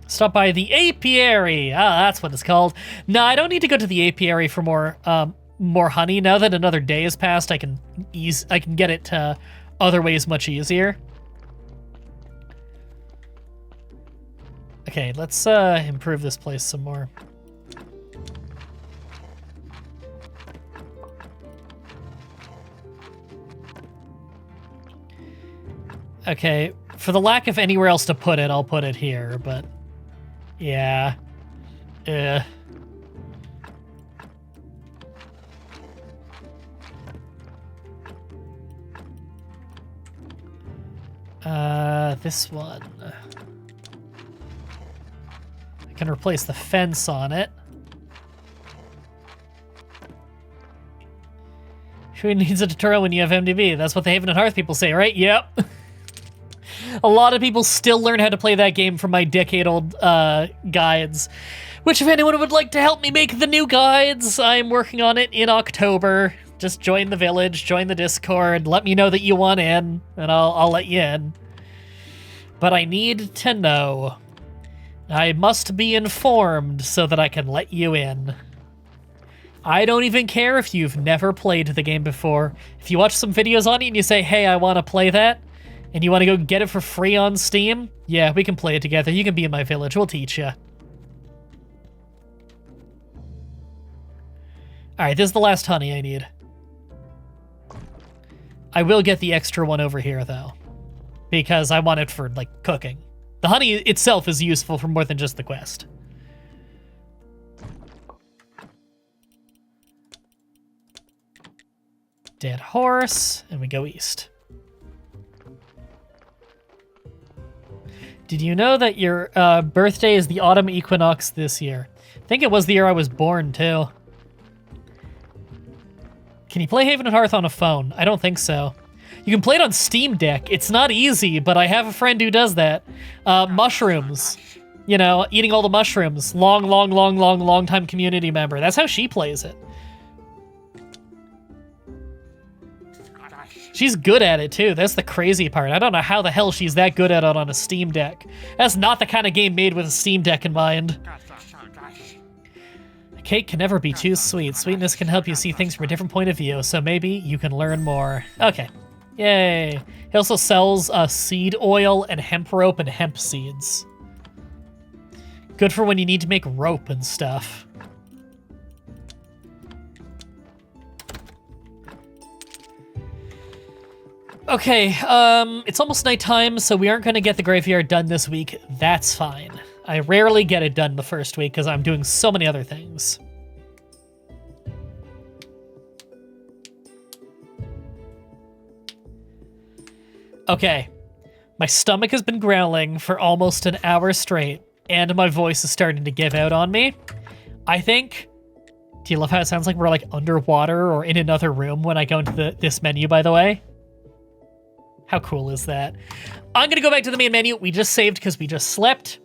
A: Stop by the apiary. Ah, that's what it's called. No, I don't need to go to the apiary for more honey. Now that another day has passed, I can get it other ways much easier. Okay, let's improve this place some more. Okay, for the lack of anywhere else to put it, I'll put it here, but yeah. This one. I can replace the fence on it. Who needs a tutorial when you have MDB? That's what the Haven and Hearth people say, right? Yep. A lot of people still learn how to play that game from my decade-old guides. Which, if anyone would like to help me make the new guides, I'm working on it in October. Just join the village, join the Discord, let me know that you want in, and I'll let you in. But I need to know. I must be informed so that I can let you in. I don't even care if you've never played the game before. If you watch some videos on it and you say, hey, I want to play that, and you want to go get it for free on Steam, yeah, we can play it together. You can be in my village. We'll teach you. Alright, this is the last honey I need. I will get the extra one over here, though, because I want it for, like, cooking. The honey itself is useful for more than just the quest. Dead horse, and we go east. Did you know that your birthday is the autumn equinox this year? I think it was the year I was born, too. Can you play Haven and Hearth on a phone? I don't think so. You can play it on Steam Deck. It's not easy, but I have a friend who does that. Mushrooms. You know, eating all the mushrooms. Long time community member. That's how she plays it. She's good at it, too. That's the crazy part. I don't know how the hell she's that good at it on a Steam Deck. That's not the kind of game made with a Steam Deck in mind. A cake can never be too sweet. Sweetness can help you see things from a different point of view, so maybe you can learn more. Okay. Yay. He also sells seed oil and hemp rope and hemp seeds. Good for when you need to make rope and stuff. Okay, it's almost nighttime, so we aren't going to get the graveyard done this week. That's fine. I rarely get it done the first week because I'm doing so many other things. Okay, my stomach has been growling for almost an hour straight, and my voice is starting to give out on me. I think... Do you love how it sounds like we're like underwater or in another room when I go into this menu, by the way? How cool is that? I'm gonna go back to the main menu. We just saved because we just slept.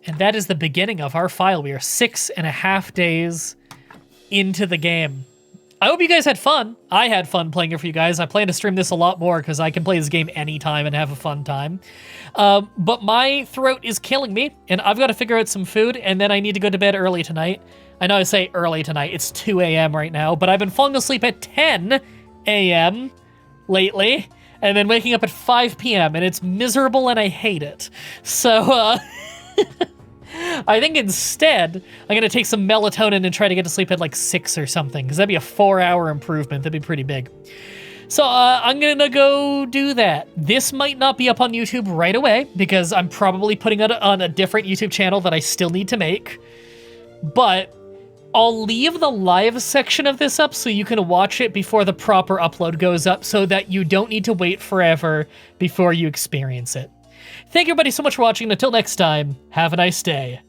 A: And that is the beginning of our file. We are 6.5 days into the game. I hope you guys had fun. I had fun playing it for you guys. I plan to stream this a lot more because I can play this game anytime and have a fun time. But my throat is killing me, and I've got to figure out some food, and then I need to go to bed early tonight. I know I say early tonight. It's 2 a.m. right now, but I've been falling asleep at 10 a.m. lately, and then waking up at 5 p.m., and it's miserable, and I hate it. So, I think instead, I'm gonna take some melatonin and try to get to sleep at like 6 or something, because that'd be a 4-hour improvement. That'd be pretty big. So I'm gonna go do that. This might not be up on YouTube right away, because I'm probably putting it on a different YouTube channel that I still need to make. But I'll leave the live section of this up so you can watch it before the proper upload goes up, so that you don't need to wait forever before you experience it. Thank you everybody so much for watching. Until next time, have a nice day.